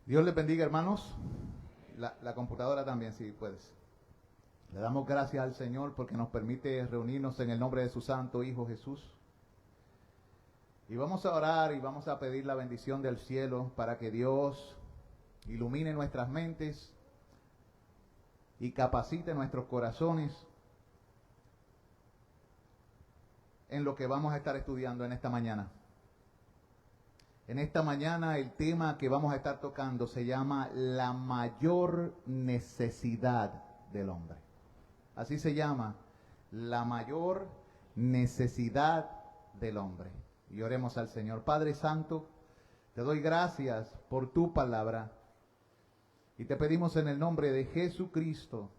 Dios les bendiga, hermanos. La computadora también, si puedes. Le damos gracias al Señor porque nos permite reunirnos en el nombre de su Santo Hijo Jesús. Y vamos a orar y vamos a pedir la bendición del cielo para que Dios ilumine nuestras mentes y capacite nuestros corazones en lo que vamos a estar estudiando en esta mañana. En esta mañana el tema que vamos a estar tocando se llama la mayor necesidad del hombre. Así se llama, la mayor necesidad del hombre. Y oremos al Señor. Padre Santo, te doy gracias por tu palabra. Y te pedimos en el nombre de Jesucristo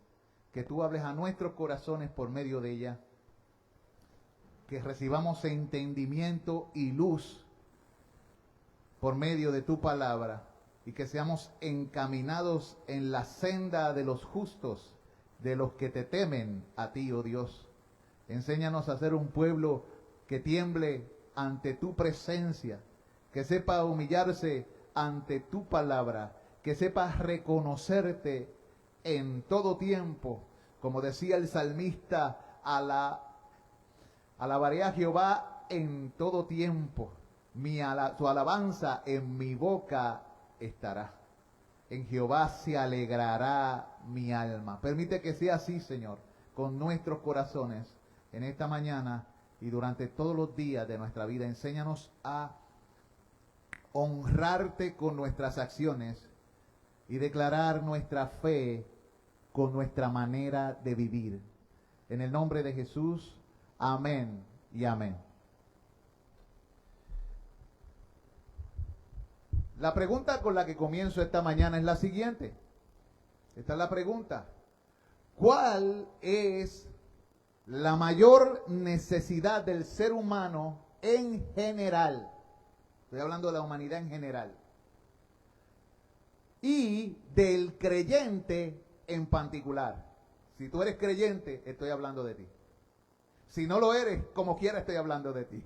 que tú hables a nuestros corazones por medio de ella. Que recibamos entendimiento y luz por medio de tu palabra y que seamos encaminados en la senda de los justos, de los que te temen a ti, oh Dios. Enséñanos a ser un pueblo que tiemble ante tu presencia, que sepa humillarse ante tu palabra, que sepa reconocerte en todo tiempo, como decía el salmista, alabaré a Jehová en todo tiempo. Su alabanza en mi boca estará. En Jehová se alegrará mi alma. Permite que sea así, Señor, con nuestros corazones en esta mañana y durante todos los días de nuestra vida. Enséñanos a honrarte con nuestras acciones y declarar nuestra fe con nuestra manera de vivir. En el nombre de Jesús, amén y amén. La pregunta con la que comienzo esta mañana es la siguiente. Esta es la pregunta. ¿Cuál es la mayor necesidad del ser humano en general? Estoy hablando de la humanidad en general. Y del creyente en particular. Si tú eres creyente, estoy hablando de ti. Si no lo eres, como quiera estoy hablando de ti.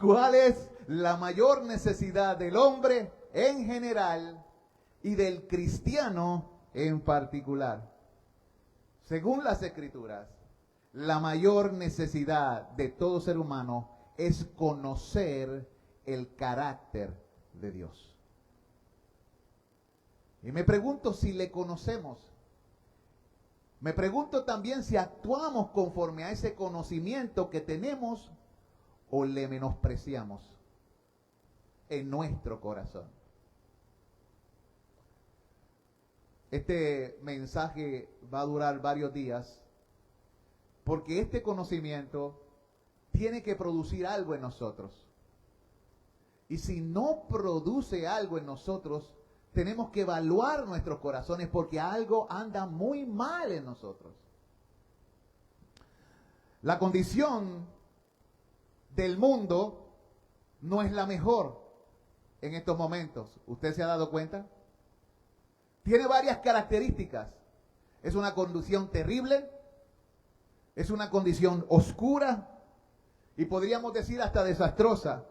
¿Cuál es la mayor necesidad del hombre en general y del cristiano en particular? Según las Escrituras, la mayor necesidad de todo ser humano es conocer el carácter de Dios. Y me pregunto si le conocemos. Me pregunto también si actuamos conforme a ese conocimiento que tenemos o le menospreciamos en nuestro corazón. Este mensaje va a durar varios días porque este conocimiento tiene que producir algo en nosotros. Y si no produce algo en nosotros, tenemos que evaluar nuestros corazones porque algo anda muy mal en nosotros. La condición del mundo no es la mejor en estos momentos. ¿Usted se ha dado cuenta? Tiene varias características. Es una condición terrible, es una condición oscura y podríamos decir hasta desastrosa.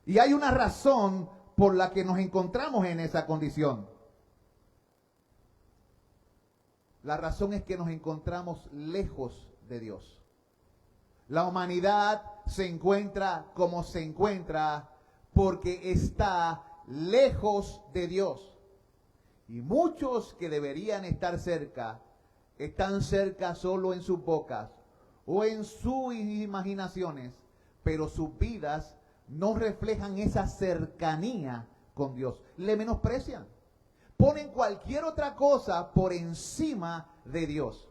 Y hay una razón por la que nos encontramos en esa condición. La razón es que nos encontramos lejos de Dios. La humanidad se encuentra como se encuentra porque está lejos de Dios. Y muchos que deberían estar cerca, están cerca solo en sus bocas o en sus imaginaciones, pero sus vidas no reflejan esa cercanía con Dios. Le menosprecian. Ponen cualquier otra cosa por encima de Dios.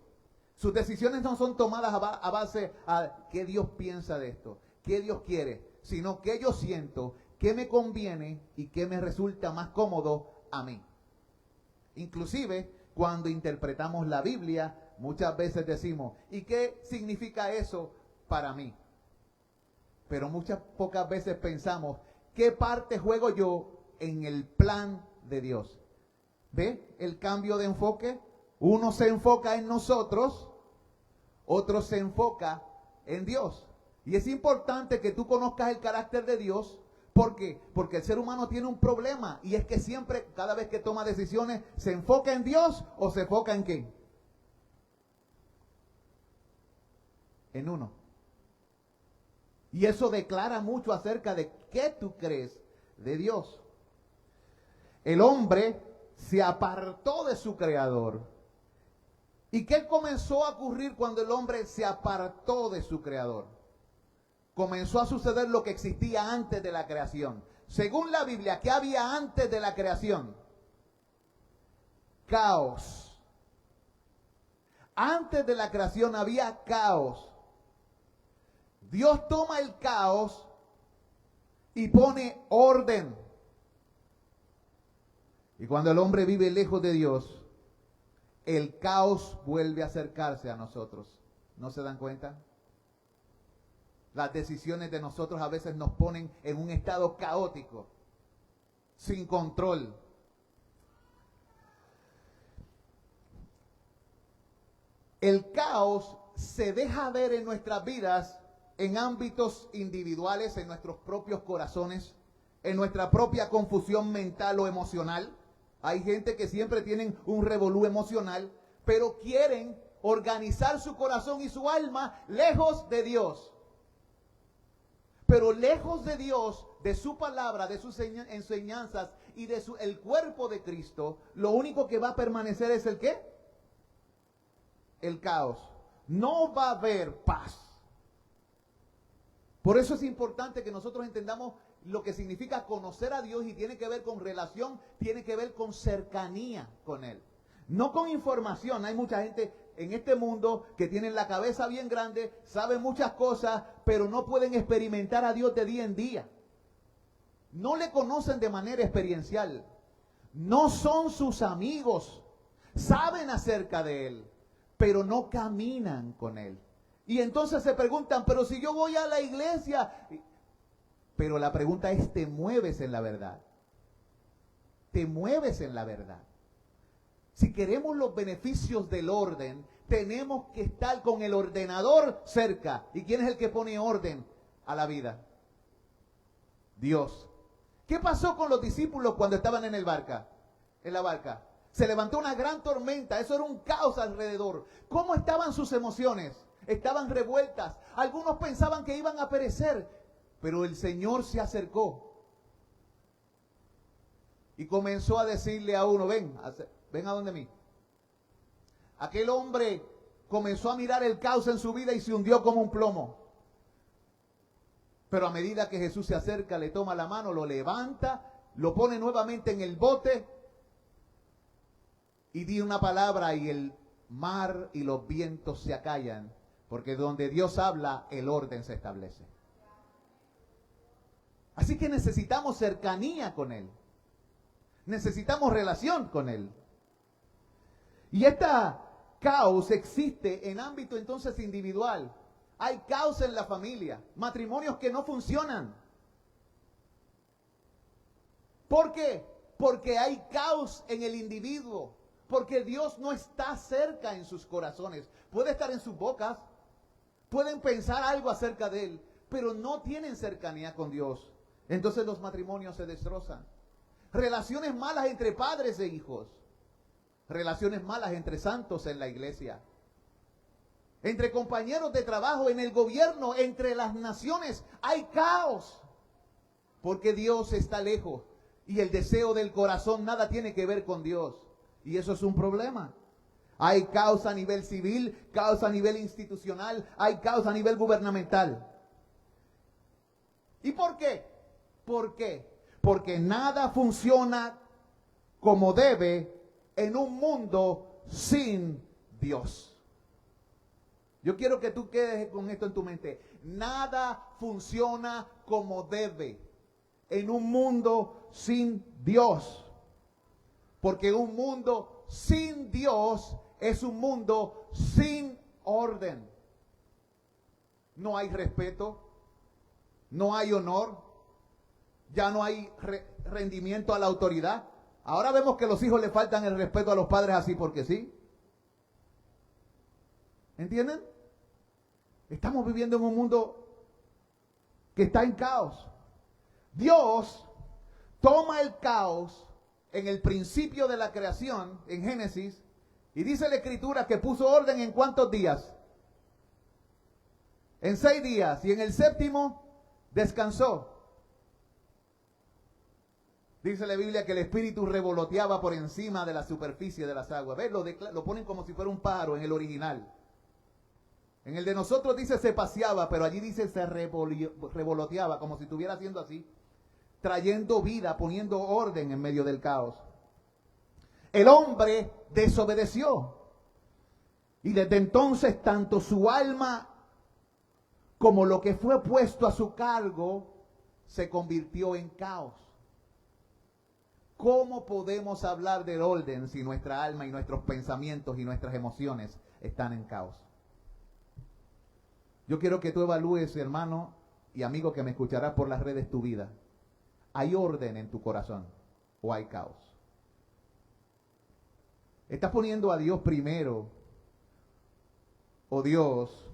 Sus decisiones no son tomadas a base a qué Dios piensa de esto, qué Dios quiere, sino qué yo siento, qué me conviene y qué me resulta más cómodo a mí. Inclusive, cuando interpretamos la Biblia, muchas veces decimos, ¿y qué significa eso para mí? Pero muchas pocas veces pensamos, ¿qué parte juego yo en el plan de Dios? ¿Ve el cambio de enfoque? Uno se enfoca en nosotros, otro se enfoca en Dios. Y es importante que tú conozcas el carácter de Dios, ¿Por qué? Porque el ser humano tiene un problema y es que siempre, cada vez que toma decisiones, ¿se enfoca en Dios o se enfoca en qué? En uno. Y eso declara mucho acerca de qué tú crees de Dios. El hombre se apartó de su creador. ¿Y qué comenzó a ocurrir cuando el hombre se apartó de su creador? Comenzó a suceder lo que existía antes de la creación. Según la Biblia, ¿qué había antes de la creación? Caos. Antes de la creación había caos. Dios toma el caos y pone orden. Y cuando el hombre vive lejos de Dios, el caos vuelve a acercarse a nosotros. ¿No se dan cuenta? Las decisiones de nosotros a veces nos ponen en un estado caótico, sin control. El caos se deja ver en nuestras vidas en ámbitos individuales, en nuestros propios corazones, en nuestra propia confusión mental o emocional. Hay gente que siempre tienen un revolú emocional, pero quieren organizar su corazón y su alma lejos de Dios. Pero lejos de Dios, de su palabra, de sus enseñanzas y de el cuerpo de Cristo, lo único que va a permanecer es ¿el qué? El caos. No va a haber paz. Por eso es importante que nosotros entendamos lo que significa conocer a Dios y tiene que ver con relación, tiene que ver con cercanía con Él. No con información. Hay mucha gente en este mundo que tienen la cabeza bien grande, saben muchas cosas, pero no pueden experimentar a Dios de día en día. No le conocen de manera experiencial. No son sus amigos. Saben acerca de Él, pero no caminan con Él. Y entonces se preguntan, pero si yo voy a la iglesia. Pero la pregunta es, ¿te mueves en la verdad? ¿Te mueves en la verdad? Si queremos los beneficios del orden, tenemos que estar con el ordenador cerca. ¿Y quién es el que pone orden a la vida? Dios. ¿Qué pasó con los discípulos cuando estaban en la barca? Se levantó una gran tormenta, eso era un caos alrededor. ¿Cómo estaban sus emociones? Estaban revueltas. Algunos pensaban que iban a perecer, pero el Señor se acercó y comenzó a decirle a uno, ven a donde mí. Aquel hombre comenzó a mirar el caos en su vida y se hundió como un plomo. Pero a medida que Jesús se acerca, le toma la mano, lo levanta, lo pone nuevamente en el bote y di una palabra y el mar y los vientos se acallan, porque donde Dios habla, el orden se establece. Así que necesitamos cercanía con Él. Necesitamos relación con Él. Y esta caos existe en ámbito entonces individual. Hay caos en la familia, matrimonios que no funcionan. ¿Por qué? Porque hay caos en el individuo, porque Dios no está cerca en sus corazones. Puede estar en sus bocas, pueden pensar algo acerca de Él, pero no tienen cercanía con Dios. Entonces los matrimonios se destrozan. Relaciones malas entre padres e hijos. Relaciones malas entre santos en la iglesia. Entre compañeros de trabajo, en el gobierno, entre las naciones. Hay caos. Porque Dios está lejos. Y el deseo del corazón nada tiene que ver con Dios. Y eso es un problema. Hay caos a nivel civil, caos a nivel institucional, hay caos a nivel gubernamental. ¿Y por qué? ¿Por qué? Porque nada funciona como debe en un mundo sin Dios. Yo quiero que tú quedes con esto en tu mente. Nada funciona como debe en un mundo sin Dios. Porque un mundo sin Dios es un mundo sin orden. No hay respeto, no hay honor, ya no hay rendimiento a la autoridad. Ahora vemos que los hijos le faltan el respeto a los padres así porque sí. ¿Entienden? Estamos viviendo en un mundo que está en caos. Dios toma el caos en el principio de la creación, en Génesis, y dice la Escritura que puso orden en ¿cuántos días? En 6 días, y en el séptimo descansó. Dice la Biblia que el Espíritu revoloteaba por encima de la superficie de las aguas. ¿Ves? Lo ponen como si fuera un pájaro en el original. En el de nosotros dice se paseaba, pero allí dice se revoloteaba, como si estuviera haciendo así, trayendo vida, poniendo orden en medio del caos. El hombre desobedeció. Y desde entonces tanto su alma como lo que fue puesto a su cargo se convirtió en caos. ¿Cómo podemos hablar del orden si nuestra alma y nuestros pensamientos y nuestras emociones están en caos? Yo quiero que tú evalúes, hermano y amigo que me escucharás por las redes, tu vida. ¿Hay orden en tu corazón o hay caos? ¿Estás poniendo a Dios primero o Dios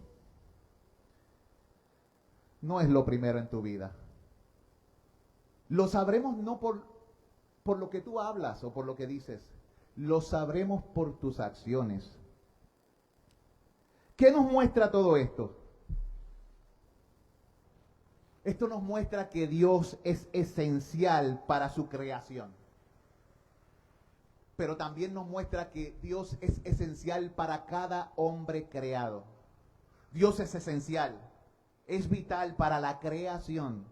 no es lo primero en tu vida? Lo sabremos no por lo que tú hablas o por lo que dices. Lo sabremos por tus acciones. ¿Qué nos muestra todo esto? Esto nos muestra que Dios es esencial para su creación. Pero también nos muestra que Dios es esencial para cada hombre creado. Dios es esencial, es vital para la creación.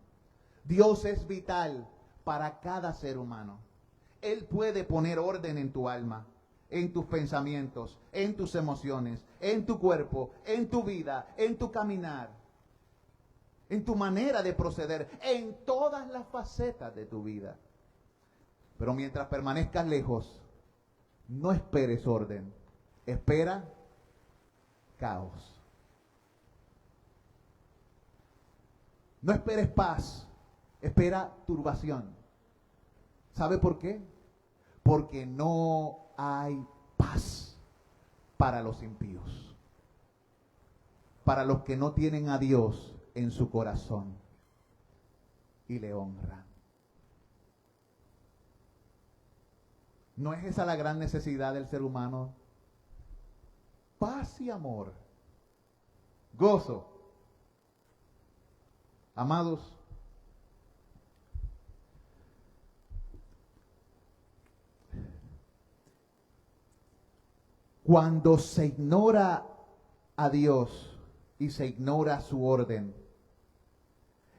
Dios es vital para cada ser humano. Él puede poner orden en tu alma, en tus pensamientos, en tus emociones, en tu cuerpo, en tu vida, en tu caminar, en tu manera de proceder, en todas las facetas de tu vida. Pero mientras permanezcas lejos, no esperes orden, espera caos. No esperes paz, espera turbación. ¿Sabe por qué? Porque no hay paz para los impíos, para los que no tienen a Dios en su corazón y le honran. ¿No es esa la gran necesidad del ser humano? Paz y amor, gozo. Amados, cuando se ignora a Dios y se ignora su orden,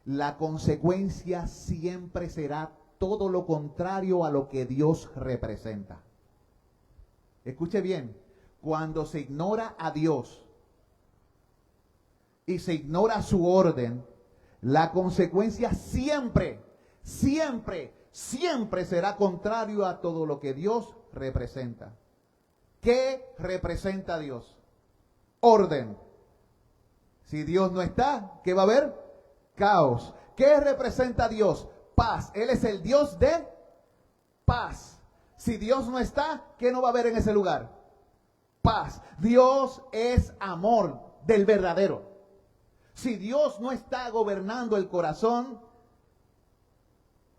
la consecuencia siempre será todo lo contrario a lo que Dios representa. Escuche bien, cuando se ignora a Dios y se ignora su orden, la consecuencia siempre será contrario a todo lo que Dios representa. ¿Qué representa Dios? Orden. Si Dios no está, ¿qué va a haber? Caos. ¿Qué representa Dios? Paz. Él es el Dios de paz. Si Dios no está, ¿qué no va a haber en ese lugar? Paz. Dios es amor del verdadero. Si Dios no está gobernando el corazón,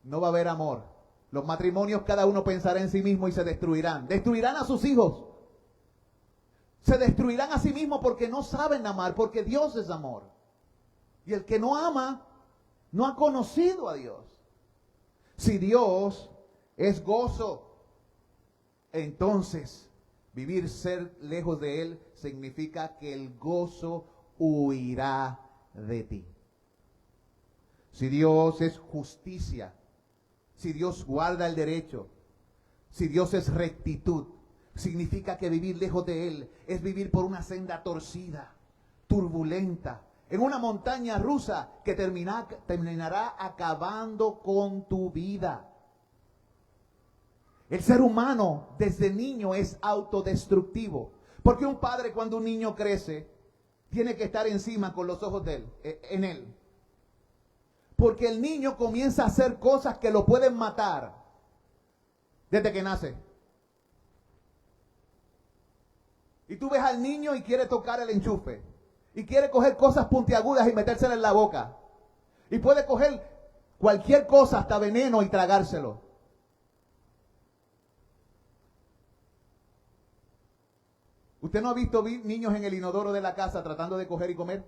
no va a haber amor. Los matrimonios, cada uno pensará en sí mismo y se destruirán. Destruirán a sus hijos. Se destruirán a sí mismos porque no saben amar, porque Dios es amor. Y el que no ama, no ha conocido a Dios. Si Dios es gozo, entonces ser lejos de Él significa que el gozo huirá de ti. Si Dios es justicia, si Dios guarda el derecho, si Dios es rectitud, significa que vivir lejos de Él es vivir por una senda torcida, turbulenta, en una montaña rusa que terminará acabando con tu vida. El ser humano desde niño es autodestructivo, porque un padre cuando un niño crece tiene que estar encima con los ojos de él, en él. Porque el niño comienza a hacer cosas que lo pueden matar desde que nace. Y tú ves al niño y quiere tocar el enchufe. Y quiere coger cosas puntiagudas y metérselas en la boca. Y puede coger cualquier cosa, hasta veneno, y tragárselo. ¿Usted no ha visto niños en el inodoro de la casa tratando de coger y comer?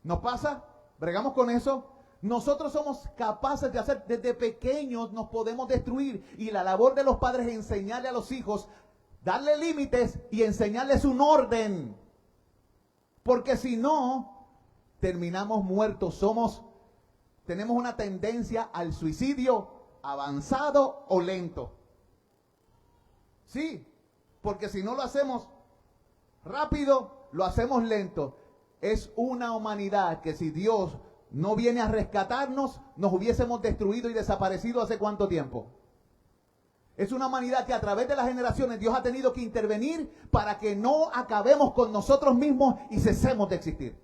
¿Nos pasa? ¿Bregamos con eso? Nosotros somos capaces de hacer, desde pequeños nos podemos destruir. Y la labor de los padres es enseñarle a los hijos, darle límites y enseñarles un orden. Porque si no, terminamos muertos. Tenemos una tendencia al suicidio avanzado o lento. Sí, porque si no lo hacemos rápido, lo hacemos lento. Es una humanidad que si Dios no viene a rescatarnos, nos hubiésemos destruido y desaparecido hace cuánto tiempo. Es una humanidad que a través de las generaciones Dios ha tenido que intervenir para que no acabemos con nosotros mismos y cesemos de existir.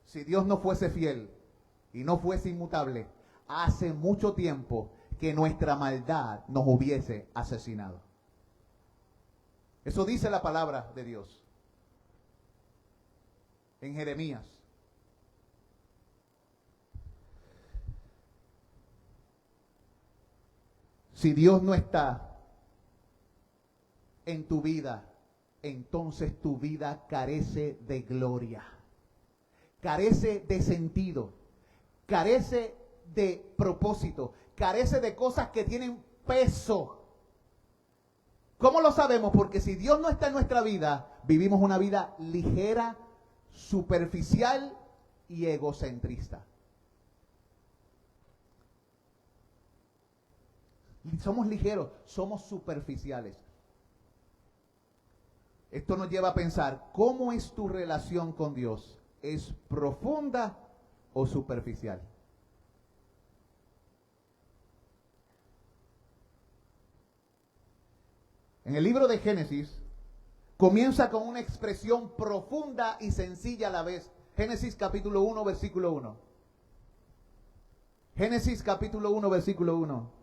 Si Dios no fuese fiel y no fuese inmutable, hace mucho tiempo que nuestra maldad nos hubiese asesinado. Eso dice la palabra de Dios en Jeremías. Si Dios no está en tu vida, entonces tu vida carece de gloria, carece de sentido, carece de propósito, carece de cosas que tienen peso. ¿Cómo lo sabemos? Porque si Dios no está en nuestra vida, vivimos una vida ligera, superficial y egocentrista. Somos ligeros, somos superficiales. Esto nos lleva a pensar, ¿cómo es tu relación con Dios? ¿Es profunda o superficial? En el libro de Génesis comienza con una expresión profunda y sencilla a la vez. Génesis capítulo 1, versículo 1. Génesis capítulo 1, versículo 1.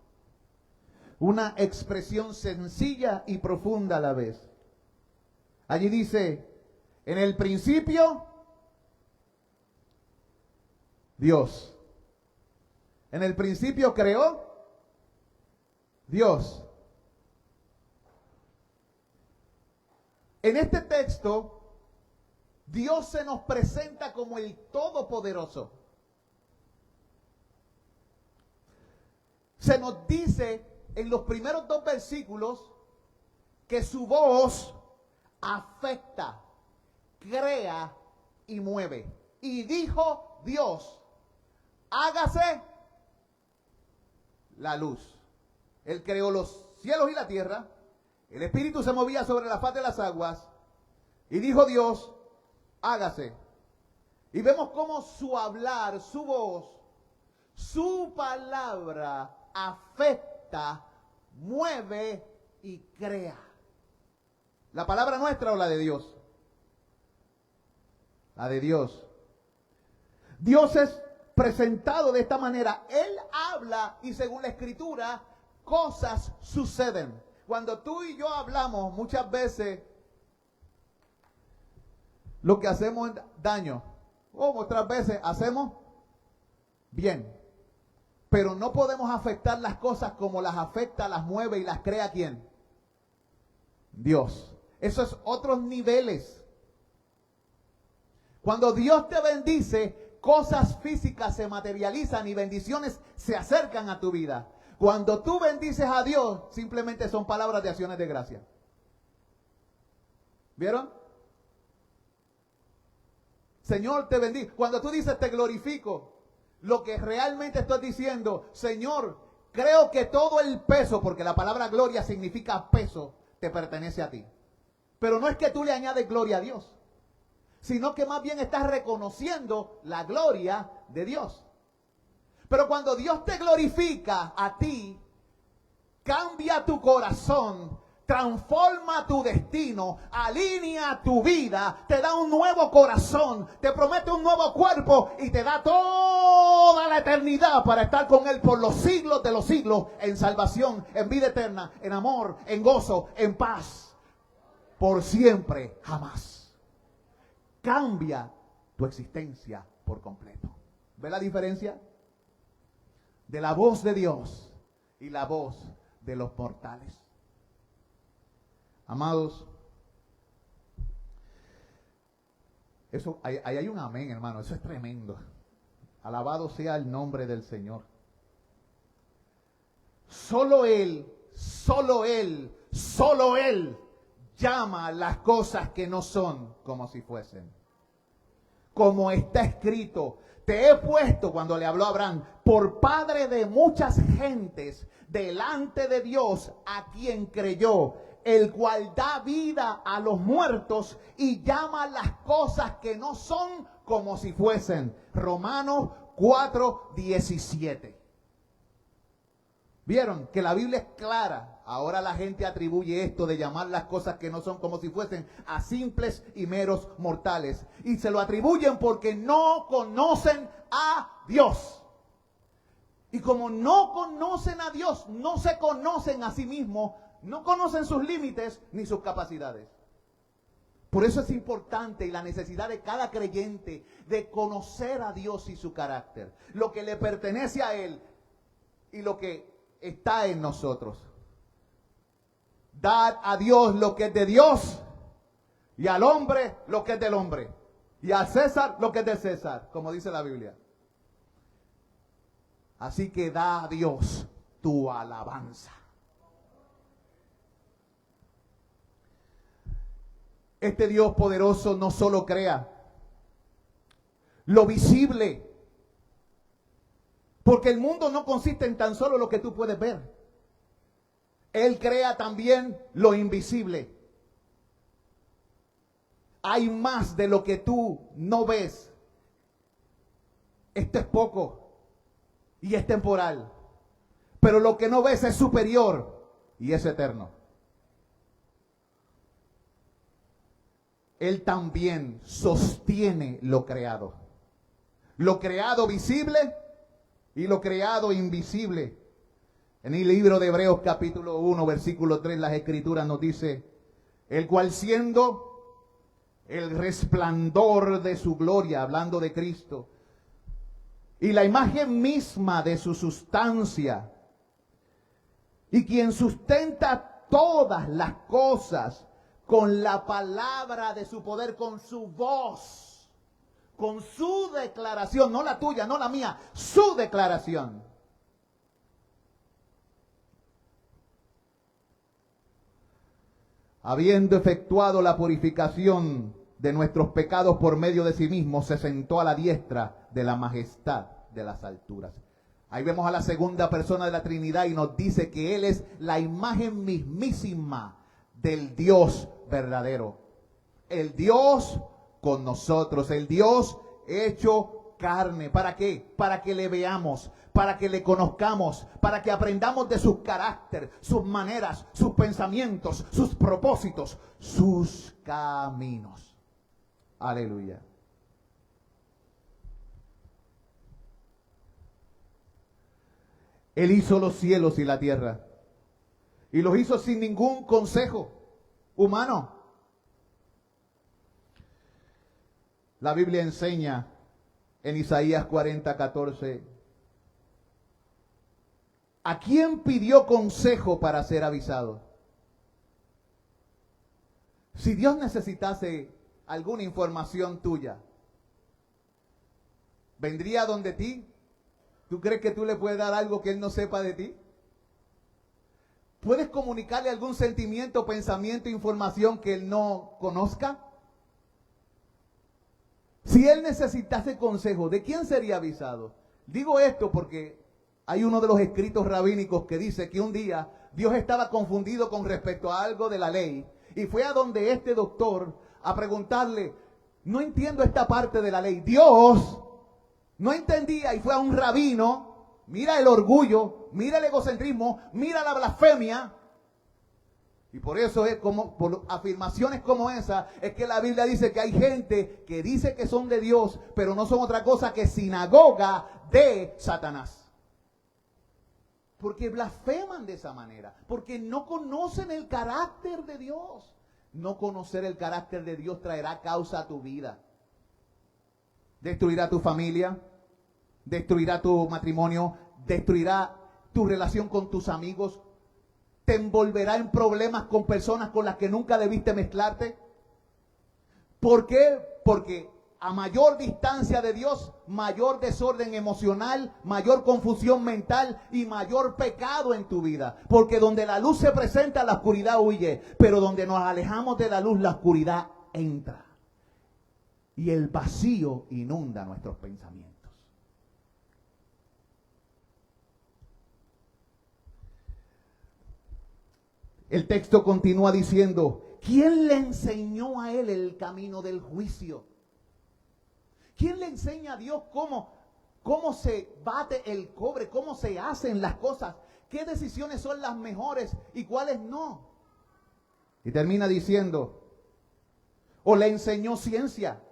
Una expresión sencilla y profunda a la vez. Allí dice, en el principio, Dios. En el principio creó Dios. En este texto, Dios se nos presenta como el Todopoderoso. Se nos dice en los primeros 2 versículos que su voz afecta, crea y mueve. Y dijo Dios, hágase la luz. Él creó los cielos y la tierra. El Espíritu se movía sobre la faz de las aguas. Y dijo Dios, hágase. Y vemos cómo su hablar, su voz, su palabra afecta, mueve y crea. ¿La palabra nuestra o la de Dios? La de Dios. Dios es presentado de esta manera. Él habla y según la Escritura, cosas suceden. Cuando tú y yo hablamos, muchas veces lo que hacemos es daño. O otras veces hacemos bien. Pero no podemos afectar las cosas como las afecta, las mueve y las crea ¿quién? Dios. Eso es otros niveles. Cuando Dios te bendice, cosas físicas se materializan y bendiciones se acercan a tu vida. Cuando tú bendices a Dios, simplemente son palabras de acciones de gracia. ¿Vieron? Señor, te bendigo. Cuando tú dices te glorifico, lo que realmente estoy diciendo, Señor, creo que todo el peso, porque la palabra gloria significa peso, te pertenece a ti. Pero no es que tú le añades gloria a Dios, sino que más bien estás reconociendo la gloria de Dios. Pero cuando Dios te glorifica a ti, cambia tu corazón, transforma tu destino, alinea tu vida, te da un nuevo corazón, te promete un nuevo cuerpo y te da toda la eternidad para estar con Él por los siglos de los siglos, en salvación, en vida eterna, en amor, en gozo, en paz, por siempre, jamás. cambia tu existencia por completo. ¿Ve la diferencia? De la voz de Dios y la voz de los mortales. Amados, eso, ahí hay un amén, hermano. Eso es tremendo. Alabado sea el nombre del Señor. Solo Él llama las cosas que no son como si fuesen. Como está escrito, te he puesto, cuando le habló a Abraham, por padre de muchas gentes delante de Dios, a quien creyó, el cual da vida a los muertos y llama las cosas que no son como si fuesen. Romanos 4:17. ¿Vieron? Que la Biblia es clara. Ahora la gente atribuye esto de llamar las cosas que no son como si fuesen a simples y meros mortales. Y se lo atribuyen porque no conocen a Dios. Y como no conocen a Dios, no se conocen a sí mismos, no conocen sus límites ni sus capacidades. Por eso es importante y la necesidad de cada creyente de conocer a Dios y su carácter, lo que le pertenece a Él y lo que está en nosotros. Dad a Dios lo que es de Dios y al hombre lo que es del hombre y al César lo que es del César, como dice la Biblia. Así que da a Dios tu alabanza. Este Dios poderoso no solo crea lo visible, porque el mundo no consiste en tan solo lo que tú puedes ver. Él crea también lo invisible. Hay más de lo que tú no ves. Esto es poco y es temporal, pero lo que no ves es superior y es eterno. Él también sostiene lo creado visible y lo creado invisible. En el libro de Hebreos capítulo 1, versículo 3, las escrituras nos dice, el cual siendo el resplandor de su gloria, hablando de Cristo, y la imagen misma de su sustancia, y quien sustenta todas las cosas con la palabra de su poder, con su voz, con su declaración, no la tuya, no la mía, su declaración. Habiendo efectuado la purificación de nuestros pecados por medio de sí mismo, se sentó a la diestra de la majestad de las alturas. Ahí vemos a la segunda persona de la Trinidad y nos dice que Él es la imagen mismísima del Dios verdadero. El Dios con nosotros, el Dios hecho carne. ¿Para qué? Para que le veamos, para que le conozcamos, para que aprendamos de su carácter, sus maneras, sus pensamientos, sus propósitos, sus caminos. Aleluya. Él hizo los cielos y la tierra, y los hizo sin ningún consejo humano. La Biblia enseña en Isaías 40:14, ¿a quién pidió consejo para ser avisado? Si Dios necesitase alguna información tuya, ¿vendría donde ti? ¿Tú crees que tú le puedes dar algo que Él no sepa de ti? ¿Puedes comunicarle algún sentimiento, pensamiento, información que Él no conozca? Si Él necesitase consejo, ¿de quién sería avisado? Digo esto porque hay uno de los escritos rabínicos que dice que un día Dios estaba confundido con respecto a algo de la ley y fue a donde este doctor a preguntarle, no entiendo esta parte de la ley. Dios no entendía y fue a un rabino. Mira el orgullo, mira el egocentrismo, mira la blasfemia. Y por eso es como, por afirmaciones como esa, es que la Biblia dice que hay gente que dice que son de Dios, pero no son otra cosa que sinagoga de Satanás. Porque blasfeman de esa manera, porque no conocen el carácter de Dios. No conocer el carácter de Dios traerá causa a tu vida. destruirá tu familia, destruirá tu matrimonio, destruirá tu relación con tus amigos, te envolverá en problemas con personas con las que nunca debiste mezclarte. ¿Por qué? Porque a mayor distancia de Dios, mayor desorden emocional, mayor confusión mental y mayor pecado en tu vida. Porque donde la luz se presenta, la oscuridad huye. Pero donde nos alejamos de la luz, la oscuridad entra. Y el vacío inunda nuestros pensamientos. El texto continúa diciendo, ¿quién le enseñó a él el camino del juicio? ¿Quién le enseña a Dios cómo se bate el cobre, cómo se hacen las cosas? ¿Qué decisiones son las mejores y cuáles no? Y termina diciendo, o le enseñó ciencia.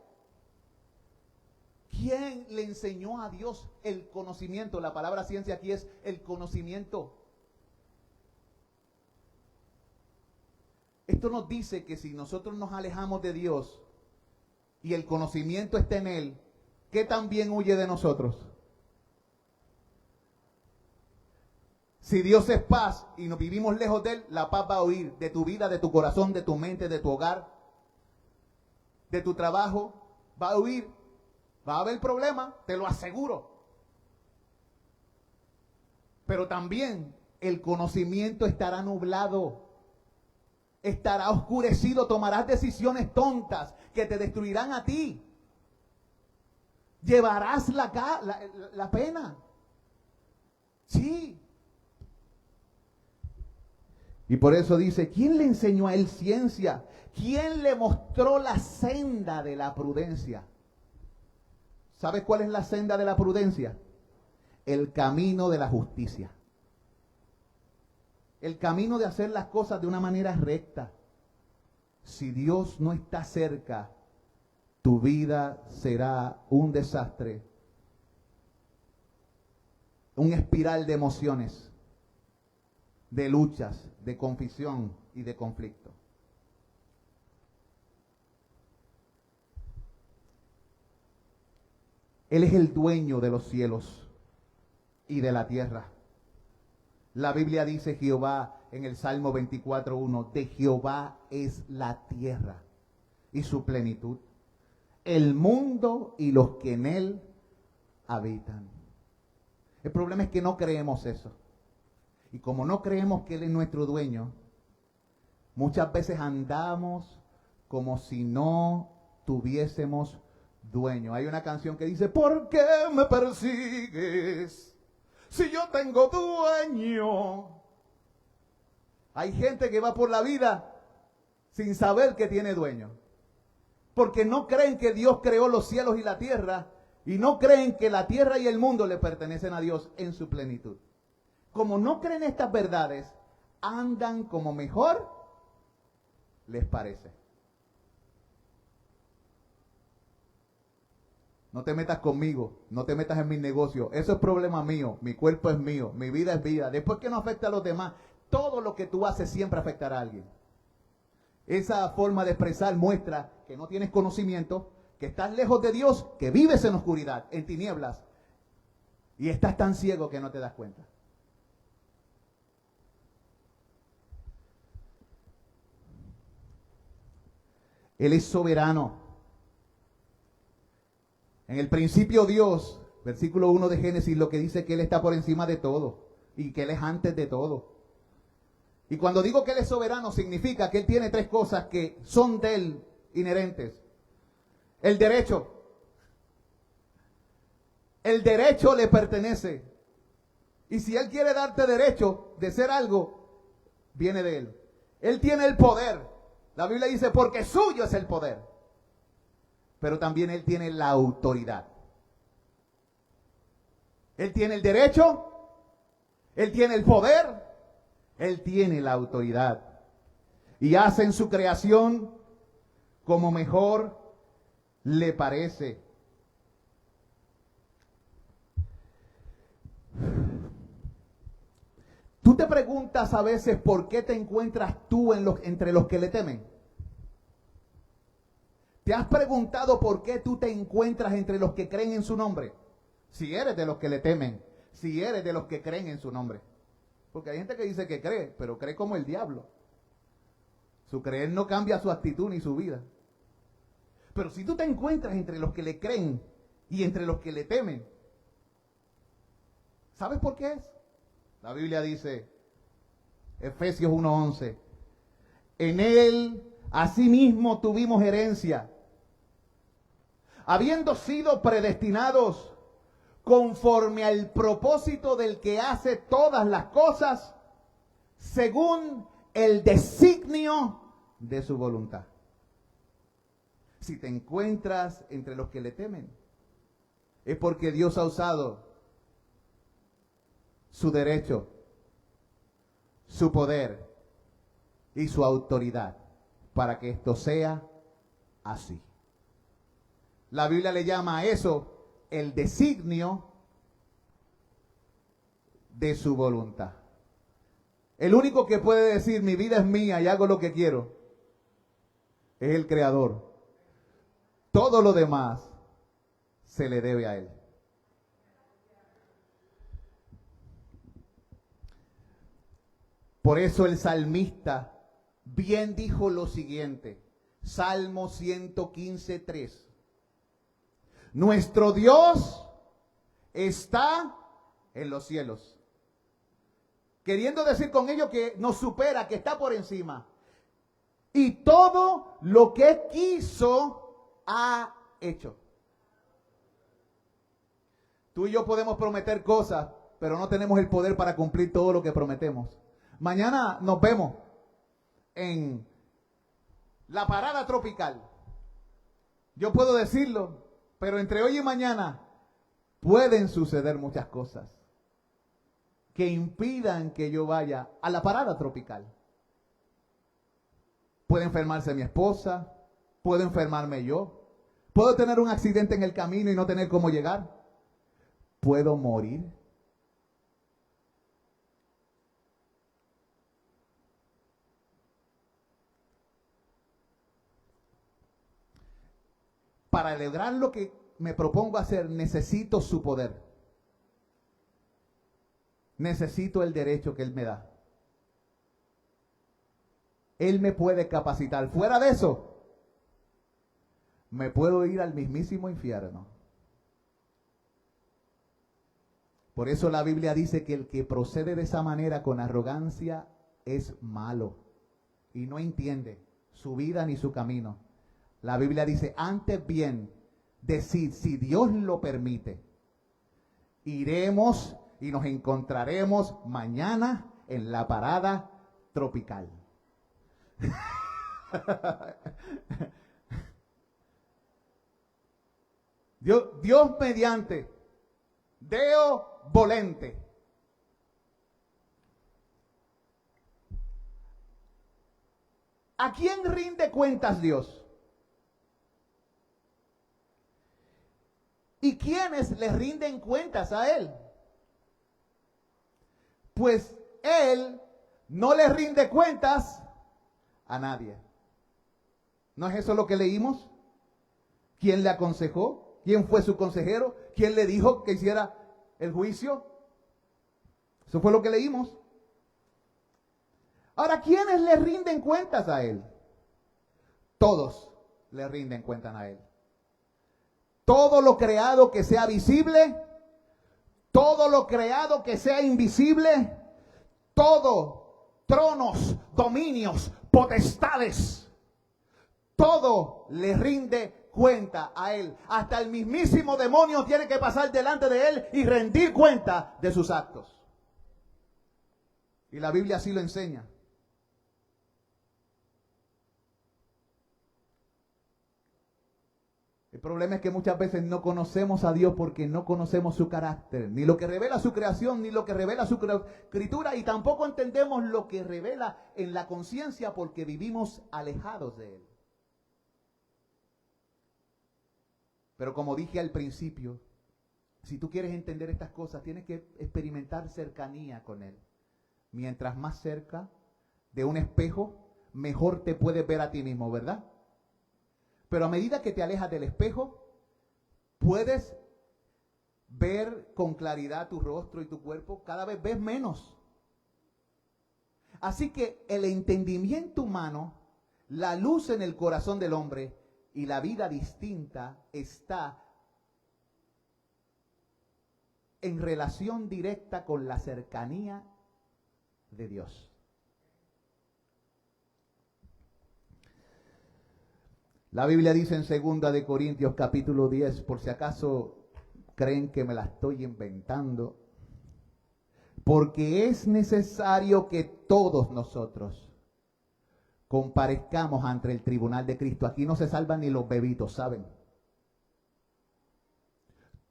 ¿Quién le enseñó a Dios el conocimiento? La palabra ciencia aquí es el conocimiento. Esto nos dice que si nosotros nos alejamos de Dios y el conocimiento está en Él, ¿qué también huye de nosotros? Si Dios es paz y nos vivimos lejos de Él, la paz va a huir de tu vida, de tu corazón, de tu mente, de tu hogar, de tu trabajo. Va a huir. Va a haber problema, te lo aseguro. Pero también el conocimiento estará nublado. Estará oscurecido, tomarás decisiones tontas que te destruirán a ti. Llevarás la pena. Sí. Y por eso dice, ¿quién le enseñó a él ciencia? ¿Quién le mostró la senda de la prudencia? ¿Sabes cuál es la senda de la prudencia? El camino de la justicia. El camino de hacer las cosas de una manera recta. Si Dios no está cerca, tu vida será un desastre. Un espiral de emociones, de luchas, de confusión y de conflicto. Él es el dueño de los cielos y de la tierra. La Biblia dice Jehová en el Salmo 24:1, de Jehová es la tierra y su plenitud, el mundo y los que en él habitan. El problema es que no creemos eso. Y como no creemos que Él es nuestro dueño, muchas veces andamos como si no tuviésemos dueño. Hay una canción que dice, ¿por qué me persigues si yo tengo dueño? Hay gente que va por la vida sin saber que tiene dueño. Porque no creen que Dios creó los cielos y la tierra, y no creen que la tierra y el mundo le pertenecen a Dios en su plenitud. Como no creen estas verdades, andan como mejor les parece. No te metas conmigo, no te metas en mis negocios. Eso es problema mío, mi cuerpo es mío, mi vida es vida. Después que no afecta a los demás, todo lo que tú haces siempre afectará a alguien. Esa forma de expresar muestra que no tienes conocimiento, que estás lejos de Dios, que vives en oscuridad, en tinieblas, y estás tan ciego que no te das cuenta. Él es soberano. En el principio Dios, versículo 1 de Génesis, lo que dice que Él está por encima de todo y que Él es antes de todo. Y cuando digo que Él es soberano, significa que Él tiene tres cosas que son de Él inherentes. El derecho. El derecho le pertenece. Y si Él quiere darte derecho de ser algo, viene de Él. Él tiene el poder. La Biblia dice, porque suyo es el poder. Pero también Él tiene la autoridad. Él tiene el derecho, Él tiene el poder, Él tiene la autoridad. Y hace en su creación como mejor le parece. Tú te preguntas a veces por qué te encuentras tú entre los que le temen. ¿Te has preguntado por qué tú te encuentras entre los que creen en su nombre? Si eres de los que le temen, si eres de los que creen en su nombre. Porque hay gente que dice que cree, pero cree como el diablo. Su creer no cambia su actitud ni su vida. Pero si tú te encuentras entre los que le creen y entre los que le temen, ¿sabes por qué es? La Biblia dice, Efesios 1:11, en él asimismo tuvimos herencia, habiendo sido predestinados conforme al propósito del que hace todas las cosas según el designio de su voluntad. Si te encuentras entre los que le temen, es porque Dios ha usado su derecho, su poder y su autoridad para que esto sea así. La Biblia le llama a eso el designio de su voluntad. El único que puede decir mi vida es mía y hago lo que quiero es el Creador. Todo lo demás se le debe a Él. Por eso el salmista bien dijo lo siguiente, Salmo 115:3. Nuestro Dios está en los cielos. Queriendo decir con ello que nos supera, que está por encima. Y todo lo que quiso ha hecho. Tú y yo podemos prometer cosas, pero no tenemos el poder para cumplir todo lo que prometemos. Mañana nos vemos en la parada tropical. Yo puedo decirlo, pero entre hoy y mañana pueden suceder muchas cosas que impidan que yo vaya a la parada tropical. Puede enfermarse mi esposa, puedo enfermarme yo, puedo tener un accidente en el camino y no tener cómo llegar, puedo morir. Para lograr lo que me propongo hacer, necesito su poder. Necesito el derecho que Él me da. Él me puede capacitar. Fuera de eso, me puedo ir al mismísimo infierno. Por eso la Biblia dice que el que procede de esa manera con arrogancia es malo y no entiende su vida ni su camino. La Biblia dice, antes bien, decid, si Dios lo permite, iremos y nos encontraremos mañana en la parada tropical. Dios mediante, Deo volente. ¿A quién rinde cuentas Dios? ¿Y quiénes le rinden cuentas a Él? Pues Él no le rinde cuentas a nadie. ¿No es eso lo que leímos? ¿Quién le aconsejó? ¿Quién fue su consejero? ¿Quién le dijo que hiciera el juicio? Eso fue lo que leímos. Ahora, ¿quiénes le rinden cuentas a Él? Todos le rinden cuentas a Él. Todo lo creado que sea visible, todo lo creado que sea invisible, todo, tronos, dominios, potestades, todo le rinde cuenta a Él. Hasta el mismísimo demonio tiene que pasar delante de Él y rendir cuenta de sus actos. Y la Biblia así lo enseña. El problema es que muchas veces no conocemos a Dios porque no conocemos su carácter, ni lo que revela su creación, ni lo que revela su escritura, y tampoco entendemos lo que revela en la conciencia porque vivimos alejados de Él. Pero como dije al principio, si tú quieres entender estas cosas, tienes que experimentar cercanía con Él. Mientras más cerca de un espejo, mejor te puedes ver a ti mismo, ¿verdad? Pero a medida que te alejas del espejo, puedes ver con claridad tu rostro y tu cuerpo, cada vez ves menos. Así que el entendimiento humano, la luz en el corazón del hombre y la vida distinta está en relación directa con la cercanía de Dios. La Biblia dice en 2 de Corintios capítulo 10, por si acaso creen que me la estoy inventando, porque es necesario que todos nosotros comparezcamos ante el tribunal de Cristo. Aquí no se salvan ni los bebitos, ¿saben?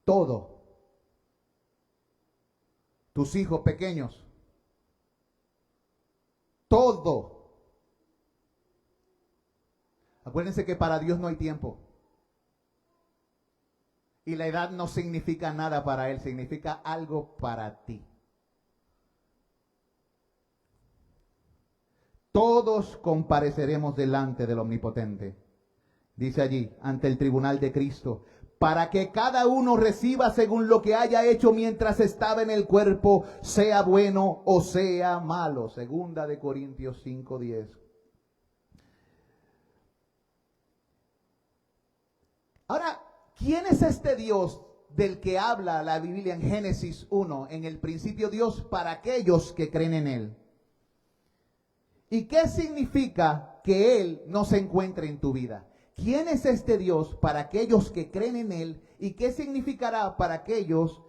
Todo. Tus hijos pequeños. Todo. Acuérdense que para Dios no hay tiempo. Y la edad no significa nada para Él, significa algo para ti. Todos compareceremos delante del Omnipotente, dice allí, ante el tribunal de Cristo, para que cada uno reciba según lo que haya hecho mientras estaba en el cuerpo, sea bueno o sea malo. 2 de Corintios 5:10. Ahora, ¿quién es este Dios del que habla la Biblia en Génesis 1? En el principio Dios para aquellos que creen en Él. ¿Y qué significa que Él no se encuentre en tu vida? ¿Quién es este Dios para aquellos que creen en Él? ¿Y qué significará para aquellos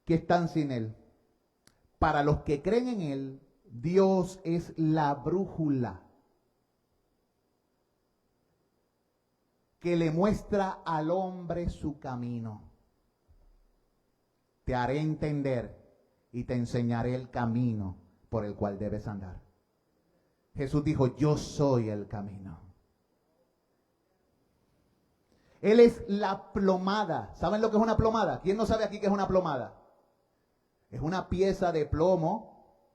que están sin Él? Para los que creen en Él, Dios es la brújula que le muestra al hombre su camino. Te haré entender y te enseñaré el camino por el cual debes andar. Jesús dijo, yo soy el camino. Él es la plomada. ¿Saben lo que es una plomada? ¿Quién no sabe aquí qué es una plomada? Es una pieza de plomo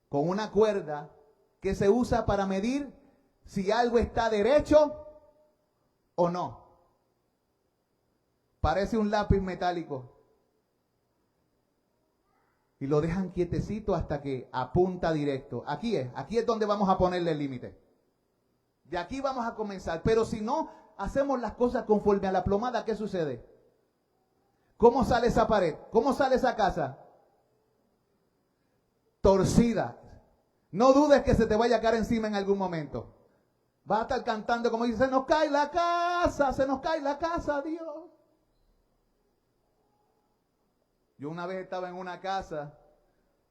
con una cuerda que se usa para medir si algo está derecho o no. Parece un lápiz metálico. Y lo dejan quietecito hasta que apunta directo. Aquí es donde vamos a ponerle el límite. De aquí vamos a comenzar. Pero si no hacemos las cosas conforme a la plomada, ¿qué sucede? ¿Cómo sale esa pared? ¿Cómo sale esa casa? Torcida. No dudes que se te vaya a caer encima en algún momento. Vas a estar cantando como dice, se nos cae la casa, Dios. Yo una vez estaba en una casa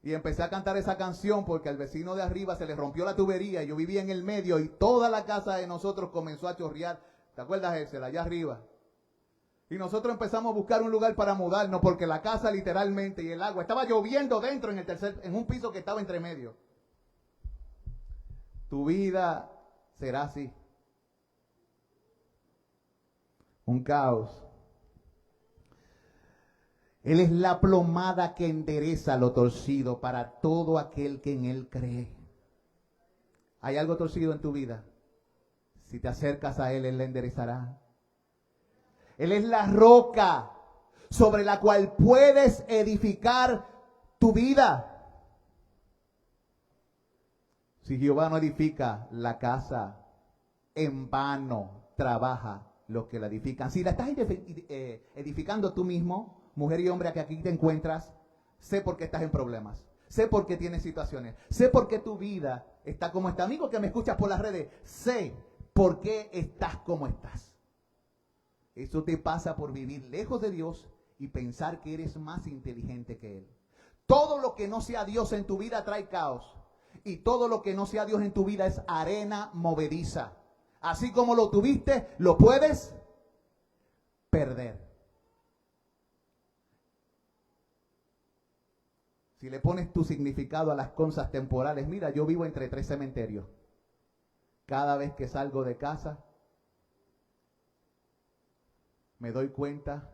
y empecé a cantar esa canción porque al vecino de arriba se le rompió la tubería y yo vivía en el medio y toda la casa de nosotros comenzó a chorrear. ¿Te acuerdas, Excel? Allá arriba. Y nosotros empezamos a buscar un lugar para mudarnos porque la casa literalmente y el agua estaba lloviendo dentro en un piso que estaba entre medio. Tu vida será así. Un caos. Él es la plomada que endereza lo torcido para todo aquel que en Él cree. ¿Hay algo torcido en tu vida? Si te acercas a Él, Él le enderezará. Él es la roca sobre la cual puedes edificar tu vida. Si Jehová no edifica la casa, en vano trabaja los que la edifican. Si la estás edificando tú mismo, mujer y hombre que aquí te encuentras, sé por qué estás en problemas. Sé por qué tienes situaciones. Sé por qué tu vida está como está. Amigo que me escuchas por las redes, sé por qué estás como estás. Eso te pasa por vivir lejos de Dios y pensar que eres más inteligente que Él. Todo lo que no sea Dios en tu vida trae caos. Y todo lo que no sea Dios en tu vida es arena movediza. Así como lo tuviste, lo puedes perder. Si le pones tu significado a las cosas temporales, mira, yo vivo entre 3 cementerios. Cada vez que salgo de casa, me doy cuenta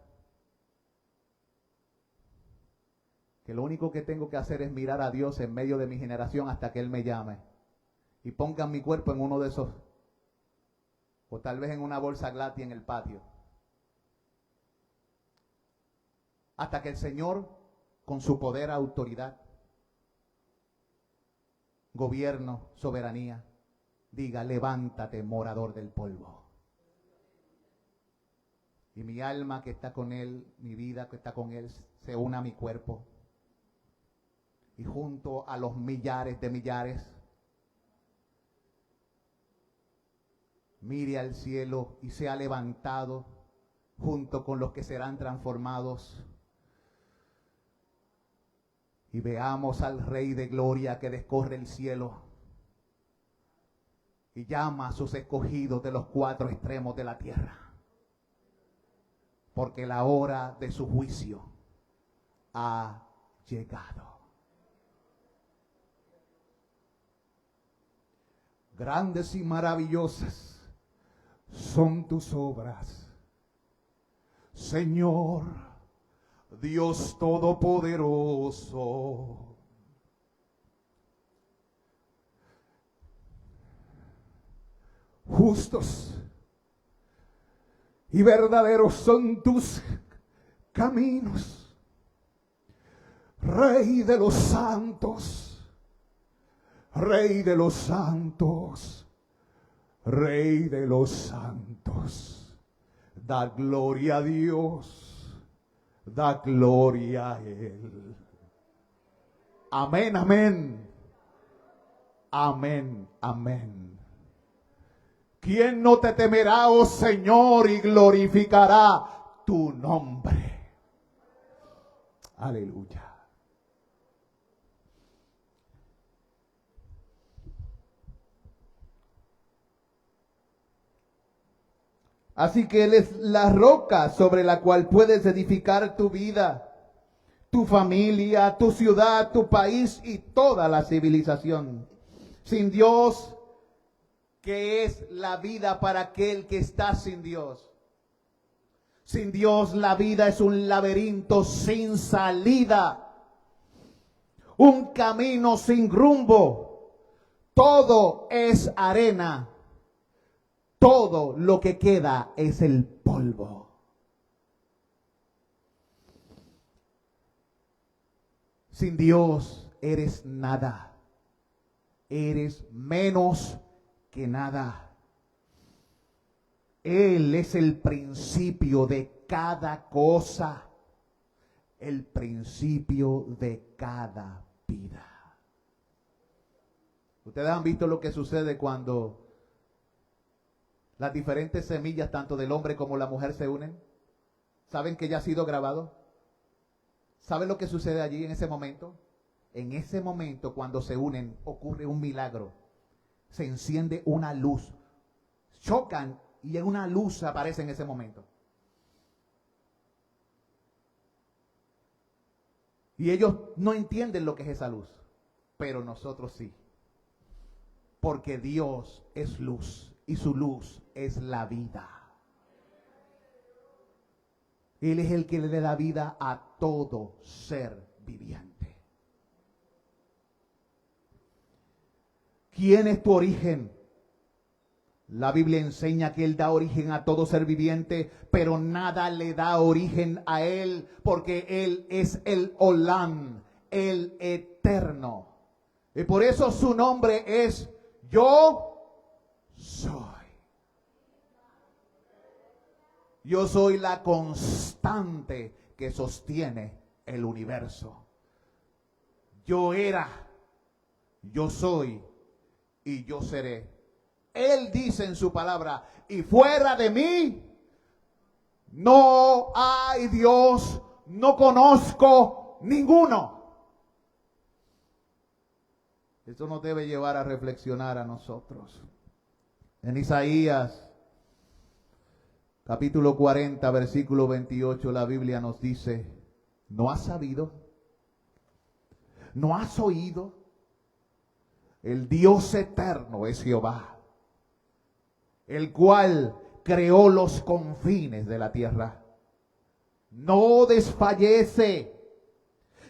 que lo único que tengo que hacer es mirar a Dios en medio de mi generación hasta que Él me llame. y pongan mi cuerpo en uno de esos, o tal vez en una bolsa Glati en el patio. Hasta que el Señor, con su poder, autoridad, gobierno, soberanía, diga: levántate, morador del polvo. Y mi alma que está con Él, mi vida que está con Él, se una a mi cuerpo. Y junto a los millares de millares, mire al cielo y sea levantado junto con los que serán transformados. Y veamos al Rey de Gloria que descorre el cielo y llama a sus escogidos de los cuatro extremos de la tierra. Porque la hora de su juicio ha llegado. Grandes y maravillosas son tus obras, Señor Dios Todopoderoso. Justos y verdaderos son tus caminos, Rey de los santos. Rey de los santos, Rey de los santos, da gloria a Dios, da gloria a Él. Amén, amén, amén, amén. ¿Quién no te temerá, oh Señor, y glorificará tu nombre? Aleluya. Así que Él es la roca sobre la cual puedes edificar tu vida, tu familia, tu ciudad, tu país y toda la civilización. Sin Dios, ¿qué es la vida para aquel que está sin Dios? Sin Dios, la vida es un laberinto sin salida, un camino sin rumbo. Todo es arena. Todo lo que queda es el polvo. Sin Dios eres nada. Eres menos que nada. Él es el principio de cada cosa. El principio de cada vida. Ustedes han visto lo que sucede cuando las diferentes semillas, tanto del hombre como la mujer, se unen. ¿Saben que ya ha sido grabado? ¿Saben lo que sucede allí en ese momento? En ese momento, cuando se unen, ocurre un milagro. Se enciende una luz. Chocan y una luz aparece en ese momento. Y ellos no entienden lo que es esa luz. Pero nosotros sí. Porque Dios es luz. Y su luz es la vida. Él es el que le da vida a todo ser viviente. ¿Quién es tu origen? La Biblia enseña que Él da origen a todo ser viviente, pero nada le da origen a Él, porque Él es el Olam, el eterno. Y por eso su nombre es Yo soy. Yo soy la constante que sostiene el universo. Yo era, yo soy y yo seré. Él dice en su palabra: y fuera de mí no hay Dios, no conozco ninguno. Eso nos debe llevar a reflexionar a nosotros. En Isaías, capítulo 40, versículo 28, la Biblia nos dice: ¿no has sabido? ¿No has oído? El Dios eterno es Jehová, el cual creó los confines de la tierra. No desfallece,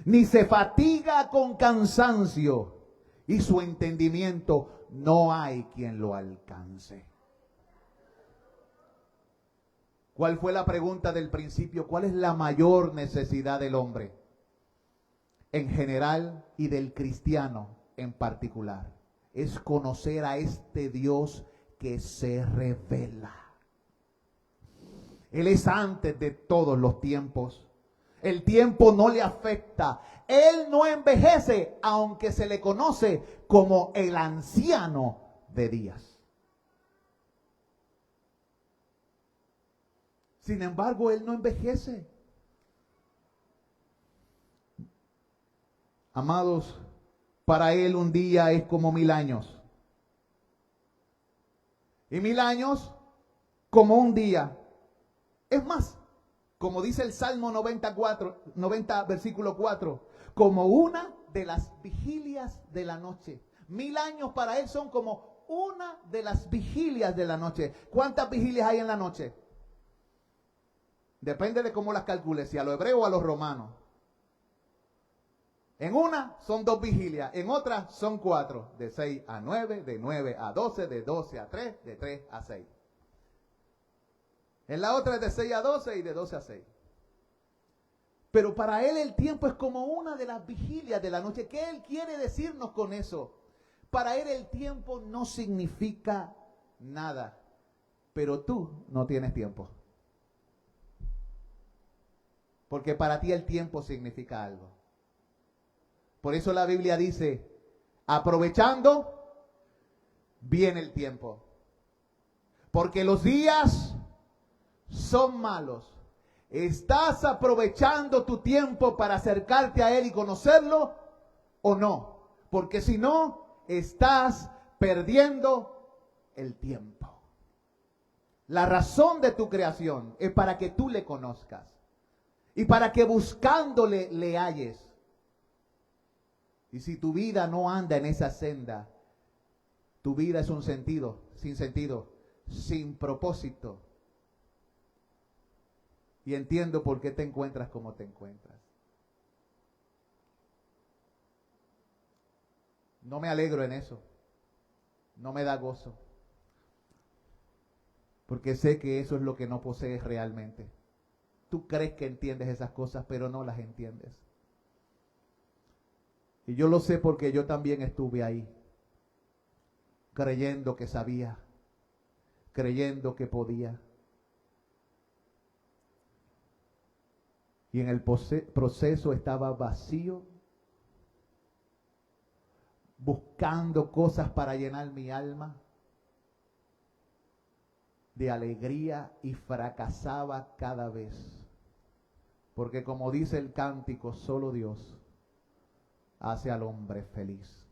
ni se fatiga con cansancio, y su entendimiento no hay quien lo alcance. ¿Cuál fue la pregunta del principio? ¿Cuál es la mayor necesidad del hombre en general y del cristiano en particular? Es conocer a este Dios que se revela. Él es antes de todos los tiempos. El tiempo no le afecta. Él no envejece, aunque se le conoce como el anciano de días. Sin embargo, Él no envejece. Amados, para Él un día es como 1000 años. Y 1000 años como un día. Es más, como dice el Salmo 90 versículo 4, como una de las vigilias de la noche. 1000 años para Él son como una de las vigilias de la noche. ¿Cuántas vigilias hay en la noche? Depende de cómo las calcules, si a los hebreos o a los romanos. En una son 2 vigilias, en otra son 4, de 6 a 9, de 9 a 12, de 12 a 3, de 3 a 6. En la otra es de 6 a 12 y de 12 a 6. Pero para Él el tiempo es como una de las vigilias de la noche. ¿Qué Él quiere decirnos con eso? Para Él el tiempo no significa nada, pero tú no tienes tiempo. Porque para ti el tiempo significa algo. Por eso la Biblia dice, aprovechando bien el tiempo. Porque los días son malos. ¿Estás aprovechando tu tiempo para acercarte a Él y conocerlo o no? Porque si no, estás perdiendo el tiempo. La razón de tu creación es para que tú le conozcas y para que buscándole le halles. Y si tu vida no anda en esa senda, tu vida es un sentido, sin propósito. Y entiendo por qué te encuentras como te encuentras. No me alegro en eso. No me da gozo. Porque sé que eso es lo que no posees realmente. Tú crees que entiendes esas cosas, pero no las entiendes. Y yo lo sé porque yo también estuve ahí, creyendo que sabía, creyendo que podía. Y en el proceso estaba vacío, buscando cosas para llenar mi alma de alegría y fracasaba cada vez. Porque como dice el cántico, solo Dios hace al hombre feliz.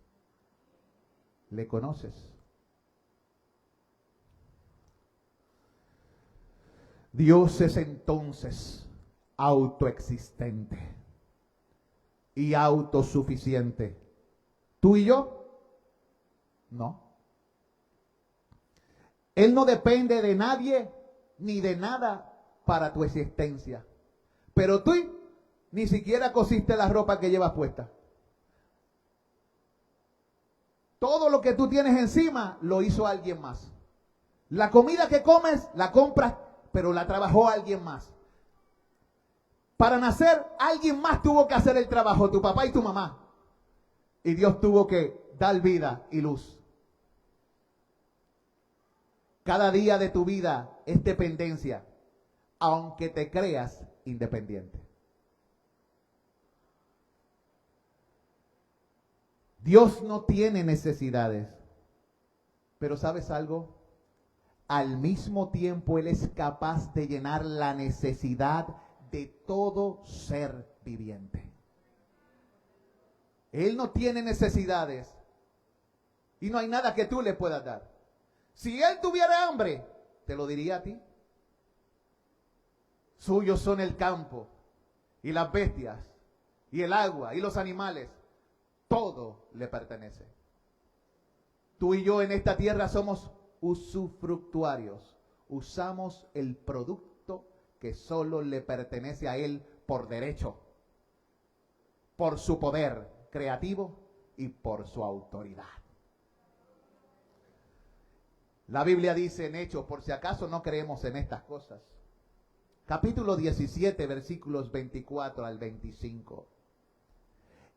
¿Le conoces? Dios es entonces autoexistente y autosuficiente. ¿Tú y yo? No. Él no depende de nadie ni de nada para tu existencia. Pero tú ni siquiera cosiste la ropa que llevas puesta. Todo lo que tú tienes encima lo hizo alguien más. La comida que comes la compras, pero la trabajó alguien más. Para nacer, alguien más tuvo que hacer el trabajo, tu papá y tu mamá. Y Dios tuvo que dar vida y luz. Cada día de tu vida es dependencia, aunque te creas independiente. Dios no tiene necesidades, pero ¿sabes algo? Al mismo tiempo Él es capaz de llenar la necesidad de todo ser viviente. Él no tiene necesidades y no hay nada que tú le puedas dar. Si Él tuviera hambre, te lo diría a ti. Suyos son el campo y las bestias y el agua y los animales. Todo le pertenece. Tú y yo en esta tierra somos usufructuarios. Usamos el producto que solo le pertenece a Él por derecho, por su poder creativo y por su autoridad. La Biblia dice en Hechos, por si acaso no creemos en estas cosas, capítulo 17, versículos 24 al 25.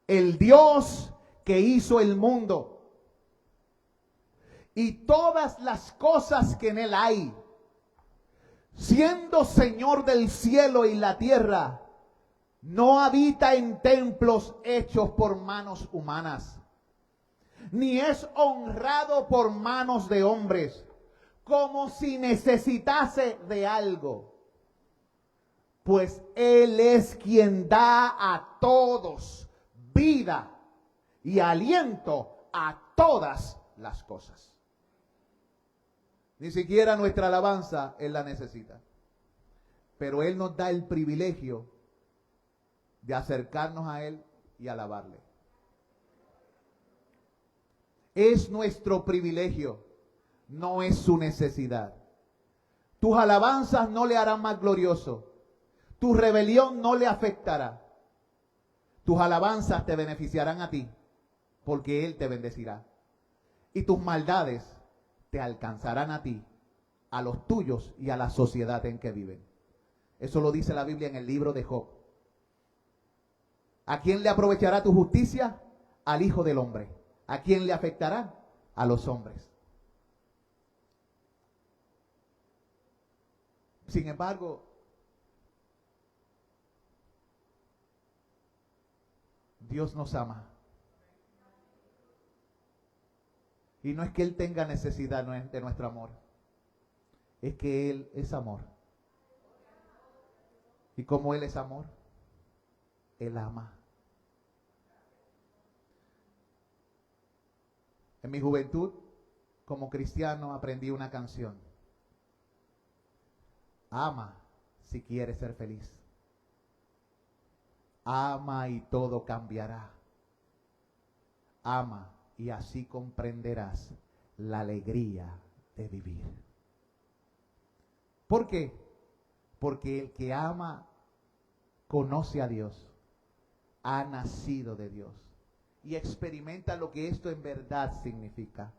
El Dios que hizo el mundo y todas las cosas que en él hay, siendo Señor del cielo y la tierra, no habita en templos hechos por manos humanas, ni es honrado por manos de hombres, como si necesitase de algo, pues Él es quien da a todos vida y aliento a todas las cosas. Ni siquiera nuestra alabanza Él la necesita, pero Él nos da el privilegio de acercarnos a Él y alabarle. Es nuestro privilegio, no es su necesidad. Tus alabanzas no le harán más glorioso. Tu rebelión no le afectará. Tus alabanzas te beneficiarán a ti, porque Él te bendecirá. Y tus maldades te alcanzarán a ti, a los tuyos y a la sociedad en que viven. Eso lo dice la Biblia en el libro de Job. ¿A quién le aprovechará tu justicia? Al Hijo del Hombre. ¿A quién le afectará? A los hombres. Sin embargo, Dios nos ama. Y no es que Él tenga necesidad de nuestro amor, es que Él es amor. Y como Él es amor, Él ama. En mi juventud, como cristiano, aprendí una canción. Ama si quieres ser feliz. Ama y todo cambiará. Ama y así comprenderás la alegría de vivir. ¿Por qué? Porque el que ama conoce a Dios, ha nacido de Dios y experimenta lo que esto en verdad significa.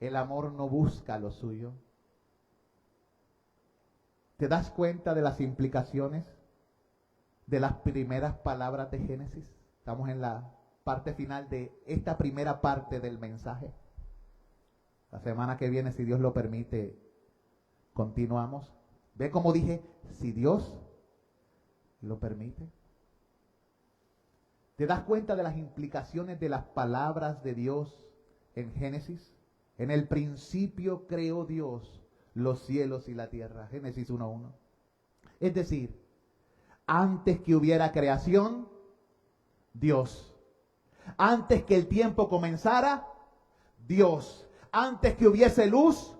El amor no busca lo suyo. ¿Te das cuenta de las implicaciones de las primeras palabras de Génesis? Estamos en la parte final de esta primera parte del mensaje. La semana que viene, si Dios lo permite, continuamos. ¿Ve cómo dije? Si Dios lo permite. ¿Te das cuenta de las implicaciones de las palabras de Dios en Génesis? En el principio creó Dios los cielos y la tierra. Génesis 1:1. Es decir, antes que hubiera creación, Dios. Antes que el tiempo comenzara, Dios. Antes que hubiese luz,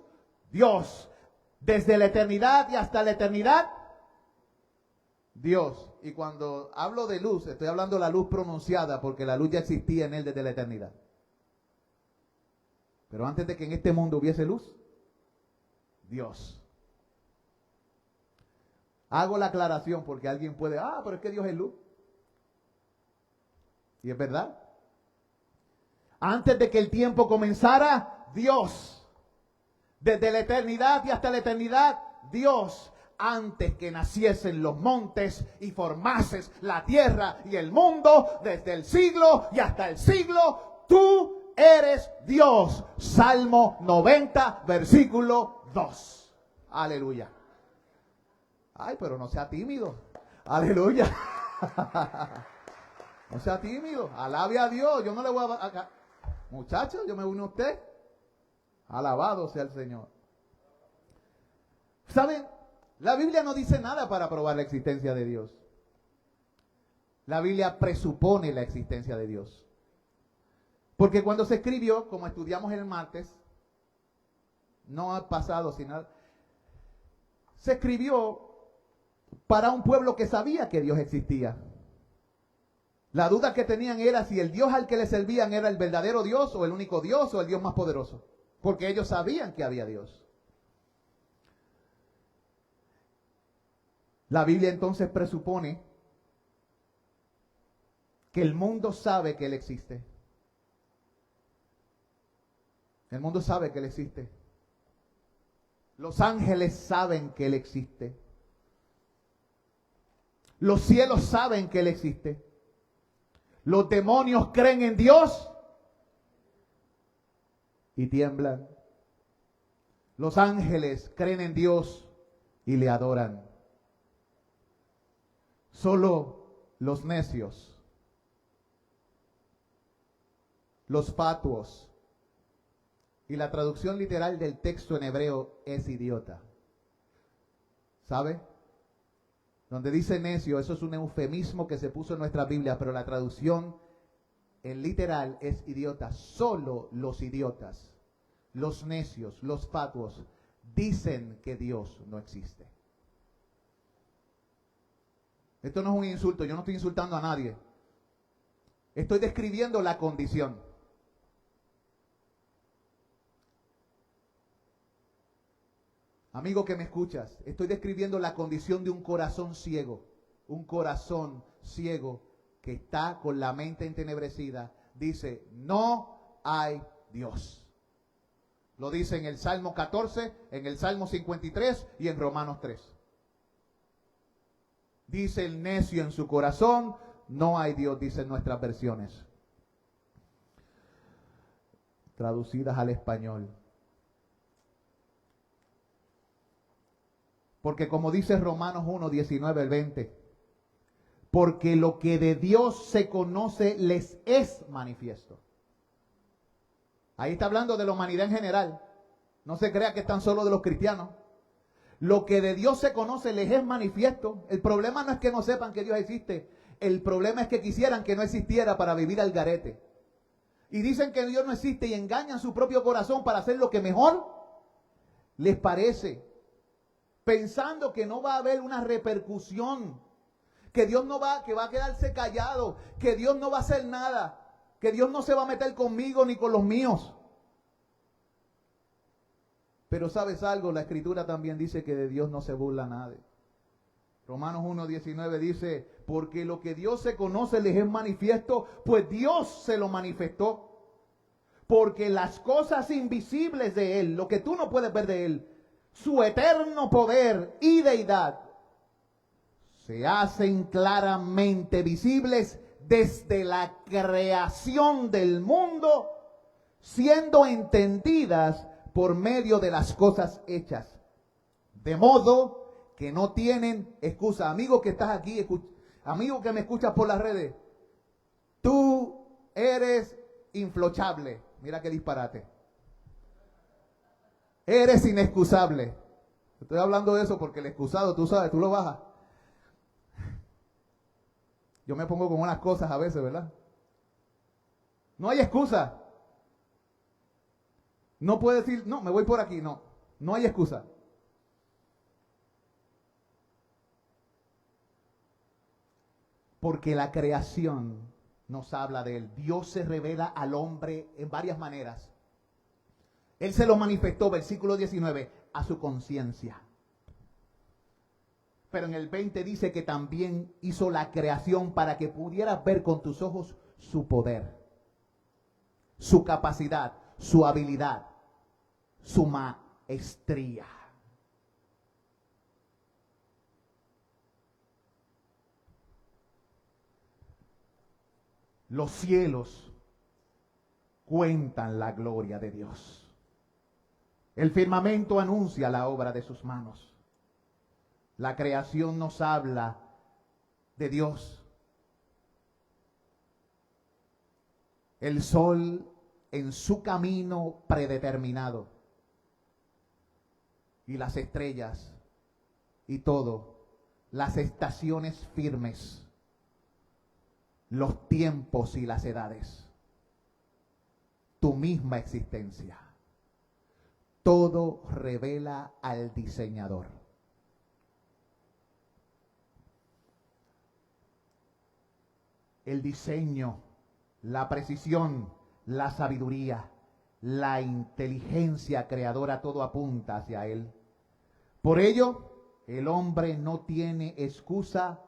Dios. Desde la eternidad y hasta la eternidad, Dios. Y cuando hablo de luz, estoy hablando de la luz pronunciada, porque la luz ya existía en Él desde la eternidad. Pero antes de que en este mundo hubiese luz, Dios. Hago la aclaración porque alguien puede, pero es que Dios es luz. Y es verdad. Antes de que el tiempo comenzara, Dios. Desde la eternidad y hasta la eternidad, Dios. Antes que naciesen los montes y formases la tierra y el mundo, desde el siglo y hasta el siglo, tú eres Dios. Salmo 90, versículo 2. Aleluya. Ay, pero no sea tímido. Aleluya. No sea tímido. Alabe a Dios. Yo no le voy a... Muchachos, yo me uno a usted. Alabado sea el Señor. ¿Saben? La Biblia no dice nada para probar la existencia de Dios. La Biblia presupone la existencia de Dios. Porque cuando se escribió, como estudiamos el martes, no ha pasado sino... Se escribió para un pueblo que sabía que Dios existía. La duda que tenían era si el Dios al que le servían era el verdadero Dios o el único Dios o el Dios más poderoso. Porque ellos sabían que había Dios. La Biblia entonces presupone que el mundo sabe que Él existe. El mundo sabe que Él existe. Los ángeles saben que Él existe. Los cielos saben que Él existe. Los demonios creen en Dios y tiemblan. Los ángeles creen en Dios y le adoran. Solo los necios, los fatuos, y la traducción literal del texto en hebreo es idiota. ¿Sabe? Donde dice necio, eso es un eufemismo que se puso en nuestra Biblia, pero la traducción en literal es idiota. Solo los idiotas, los necios, los fatuos, dicen que Dios no existe. Esto no es un insulto, yo no estoy insultando a nadie. Estoy describiendo la condición. Amigo que me escuchas, estoy describiendo la condición de un corazón ciego que está con la mente entenebrecida. Dice, no hay Dios. Lo dice en el Salmo 14, en el Salmo 53 y en Romanos 3. Dice el necio en su corazón, no hay Dios, dicen nuestras versiones. Traducidas al español. Porque como dice Romanos 1, 19 al 20, porque lo que de Dios se conoce les es manifiesto. Ahí está hablando de la humanidad en general. No se crea que están solo de los cristianos. Lo que de Dios se conoce les es manifiesto. El problema no es que no sepan que Dios existe. El problema es que quisieran que no existiera para vivir al garete. Y dicen que Dios no existe y engañan su propio corazón para hacer lo que mejor les parece. Pensando que no va a haber una repercusión. Que Dios que va a quedarse callado. Que Dios no va a hacer nada. Que Dios no se va a meter conmigo ni con los míos. Pero ¿sabes algo? La Escritura también dice que de Dios no se burla nadie. Romanos 1:19 dice, porque lo que Dios se conoce les es manifiesto, pues Dios se lo manifestó. Porque las cosas invisibles de Él, lo que tú no puedes ver de Él, su eterno poder y deidad, se hacen claramente visibles desde la creación del mundo, siendo entendidas por medio de las cosas hechas, de modo que no tienen excusa. Amigo que estás aquí, amigo que me escuchas por las redes, tú eres inflochable. Mira qué disparate. Eres inexcusable. Estoy hablando de eso porque el excusado, tú sabes, tú lo bajas. Yo me pongo con unas cosas a veces, ¿verdad? No hay excusa. No puede decir, no, me voy por aquí. No, no hay excusa. Porque la creación nos habla de Él. Dios se revela al hombre en varias maneras. Él se lo manifestó, versículo 19, a su conciencia. Pero en el 20 dice que también hizo la creación para que pudieras ver con tus ojos su poder, su capacidad, su habilidad, su maestría. Los cielos cuentan la gloria de Dios. El firmamento anuncia la obra de sus manos. La creación nos habla de Dios. El sol en su camino predeterminado. Y las estrellas y todo. Las estaciones firmes. Los tiempos y las edades. Tu misma existencia. Todo revela al diseñador. El diseño, la precisión, la sabiduría, la inteligencia creadora, todo apunta hacia Él. Por ello, el hombre no tiene excusa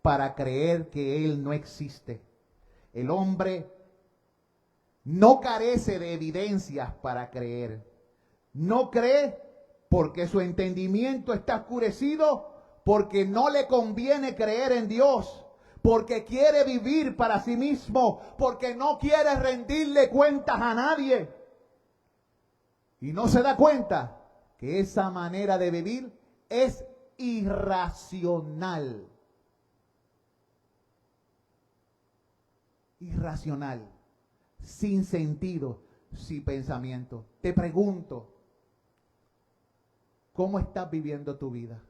para creer que Él no existe. El hombre No carece de evidencias para creer. No cree porque su entendimiento está oscurecido, porque no le conviene creer en Dios, porque quiere vivir para sí mismo, porque no quiere rendirle cuentas a nadie. Y no se da cuenta que esa manera de vivir es irracional. Irracional, sin sentido, sin pensamiento. Te pregunto, ¿cómo estás viviendo tu vida?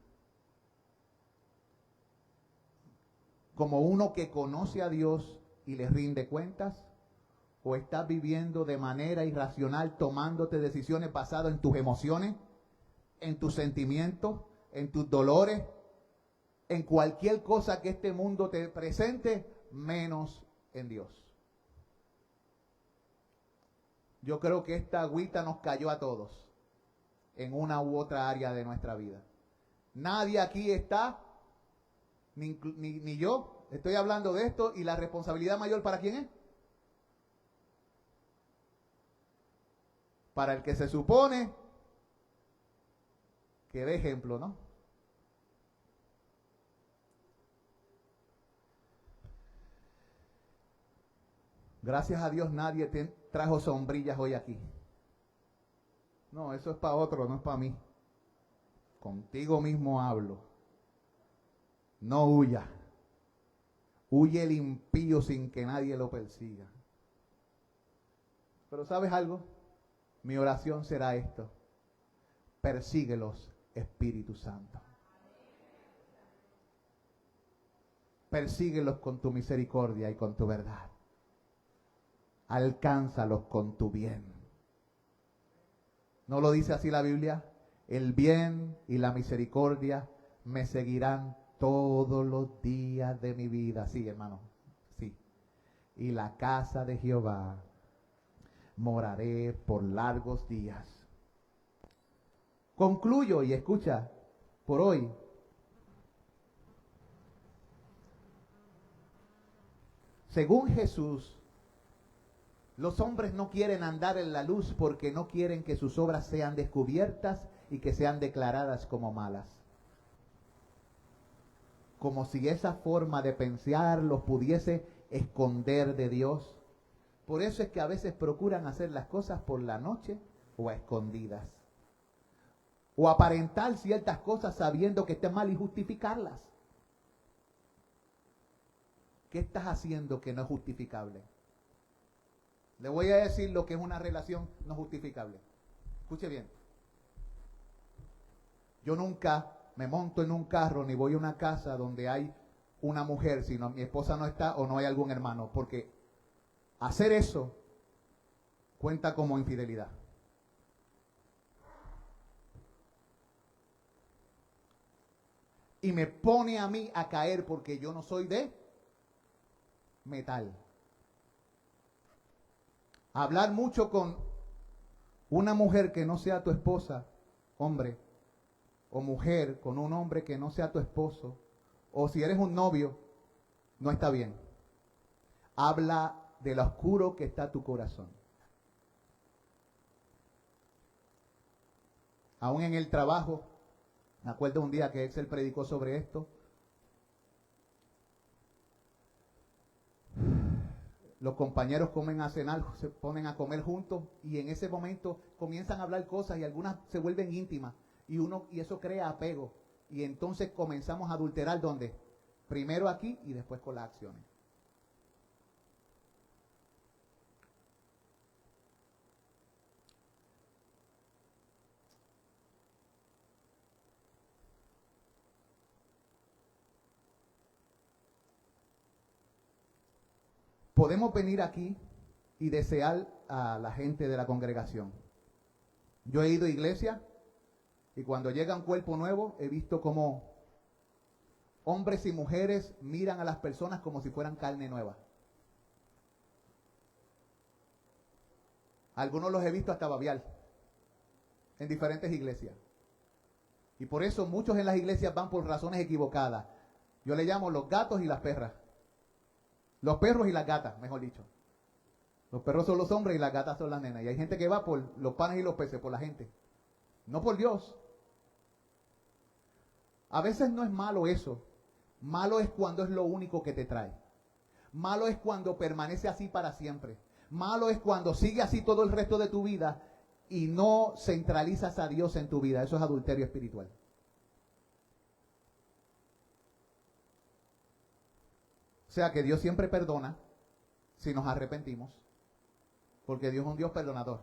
¿Como uno que conoce a Dios y le rinde cuentas? ¿O estás viviendo de manera irracional, tomándote decisiones basadas en tus emociones, en tus sentimientos, en tus dolores, en cualquier cosa que este mundo te presente, menos en Dios? Yo creo que esta agüita nos cayó a todos en una u otra área de nuestra vida. Nadie aquí está, ni yo, estoy hablando de esto, y la responsabilidad mayor, ¿para quién es? Para el que se supone que dé ejemplo, ¿no? Gracias a Dios nadie trajo sombrillas hoy aquí. No, eso es para otro, no es para mí. Contigo mismo hablo. No huya. Huye el impío sin que nadie lo persiga. Pero ¿sabes algo? Mi oración será esto: persíguelos, Espíritu Santo. Persíguelos con tu misericordia y con tu verdad. Alcánzalos con tu bien. ¿No lo dice así la Biblia? El bien y la misericordia me seguirán todos los días de mi vida. Sí, hermano, sí. Y la casa de Jehová moraré por largos días. Concluyo y escucha por hoy. Según Jesús, los hombres no quieren andar en la luz porque no quieren que sus obras sean descubiertas y que sean declaradas como malas. Como si esa forma de pensar los pudiese esconder de Dios. Por eso es que a veces procuran hacer las cosas por la noche o a escondidas. O aparentar ciertas cosas sabiendo que están mal y justificarlas. ¿Qué estás haciendo que no es justificable? Le voy a decir lo que es una relación no justificable. Escuche bien. Yo nunca me monto en un carro ni voy a una casa donde hay una mujer, si no, mi esposa no está o no hay algún hermano, porque hacer eso cuenta como infidelidad. Y me pone a mí a caer porque yo no soy de metal. Hablar mucho con una mujer que no sea tu esposa, hombre, o mujer con un hombre que no sea tu esposo, o si eres un novio, no está bien. Habla de lo oscuro que está tu corazón. Aún en el trabajo, me acuerdo un día que Excel predicó sobre esto. Los compañeros comen a cenar, se ponen a comer juntos y en ese momento comienzan a hablar cosas y algunas se vuelven íntimas y eso crea apego. Y entonces comenzamos a adulterar ¿dónde? Primero aquí y después con las acciones. Podemos venir aquí y desear a la gente de la congregación. Yo he ido a iglesia y cuando llega un cuerpo nuevo he visto cómo hombres y mujeres miran a las personas como si fueran carne nueva. Algunos los he visto hasta babiar en diferentes iglesias. Y por eso muchos en las iglesias van por razones equivocadas. Yo le llamo los gatos y las perras. Los perros y las gatas, mejor dicho. Los perros son los hombres y las gatas son las nenas. Y hay gente que va por los panes y los peces, por la gente. No por Dios. A veces no es malo eso. Malo es cuando es lo único que te trae. Malo es cuando permanece así para siempre. Malo es cuando sigue así todo el resto de tu vida y no centralizas a Dios en tu vida. Eso es adulterio espiritual. O sea que Dios siempre perdona si nos arrepentimos, porque Dios es un Dios perdonador.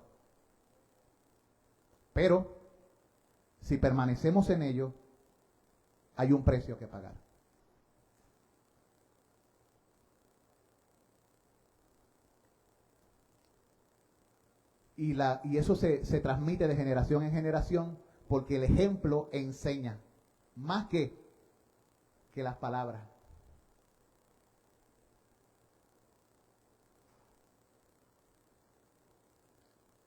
Pero si permanecemos en ello, hay un precio que pagar. Y eso se transmite de generación en generación porque el ejemplo enseña más que las palabras.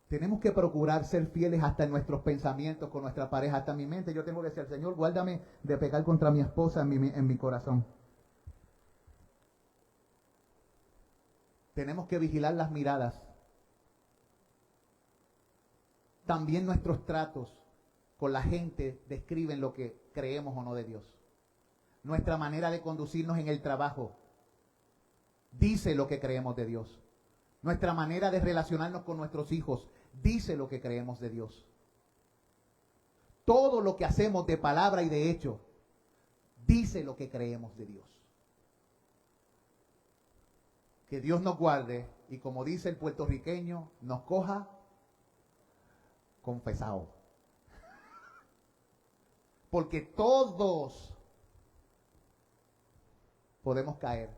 Tenemos que procurar ser fieles hasta en nuestros pensamientos con nuestra pareja, hasta en mi mente. Yo tengo que decir, Señor, guárdame de pecar contra mi esposa en mi corazón. Tenemos que vigilar las miradas. También nuestros tratos con la gente describen lo que creemos o no de Dios. Nuestra manera de conducirnos en el trabajo dice lo que creemos de Dios. Nuestra manera de relacionarnos con nuestros hijos dice lo que creemos de Dios. Todo lo que hacemos de palabra y de hecho dice lo que creemos de Dios. Que Dios nos guarde y, como dice el puertorriqueño, nos coja confesado. Porque todos podemos caer.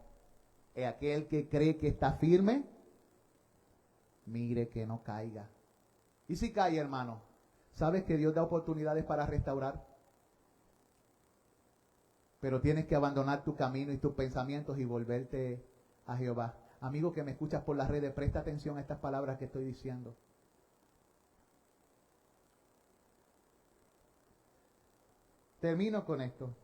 Es aquel que cree que está firme, mire que no caiga. Y si cae, hermano, ¿sabes que Dios da oportunidades para restaurar? Pero tienes que abandonar tu camino y tus pensamientos y volverte a Jehová. Amigo que me escuchas por las redes, presta atención a estas palabras que estoy diciendo. Termino con esto.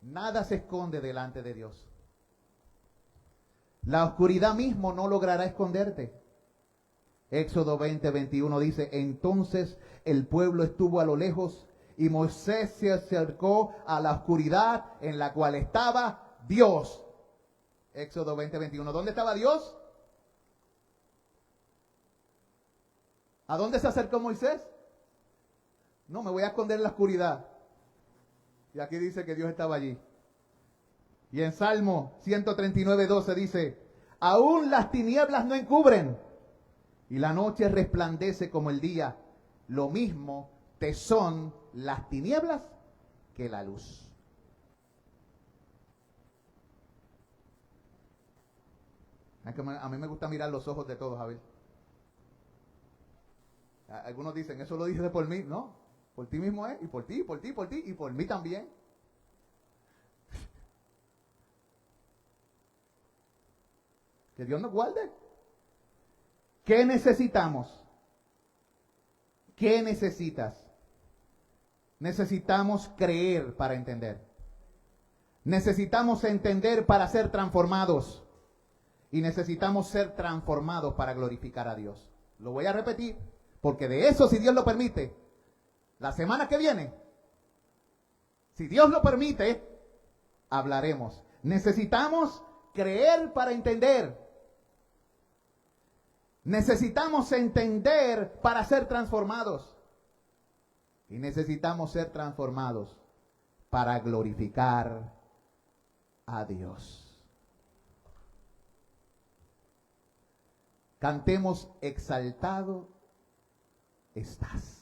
Nada se esconde delante de Dios. La oscuridad mismo no logrará esconderte. Éxodo 20:21 dice, entonces el pueblo estuvo a lo lejos y Moisés se acercó a la oscuridad en la cual estaba Dios. Éxodo 20:21. ¿Dónde estaba Dios? ¿A dónde se acercó Moisés? No, me voy a esconder en la oscuridad. Y aquí dice que Dios estaba allí. Y en Salmo 139:12 dice, aún las tinieblas no encubren, y la noche resplandece como el día. Lo mismo te son las tinieblas que la luz. A mí me gusta mirar los ojos de todos, a ver. Algunos dicen, eso lo dices por mí. No, por ti mismo es, y por ti, por ti, por ti, y por mí también. Que Dios nos guarde. ¿Qué necesitamos? ¿Qué necesitas? Necesitamos creer para entender. Necesitamos entender para ser transformados. Y necesitamos ser transformados para glorificar a Dios. Lo voy a repetir, porque de eso, si Dios lo permite, la semana que viene, si Dios lo permite, hablaremos. Necesitamos creer para entender. Necesitamos entender para ser transformados. Y necesitamos ser transformados para glorificar a Dios. Cantemos exaltado estás.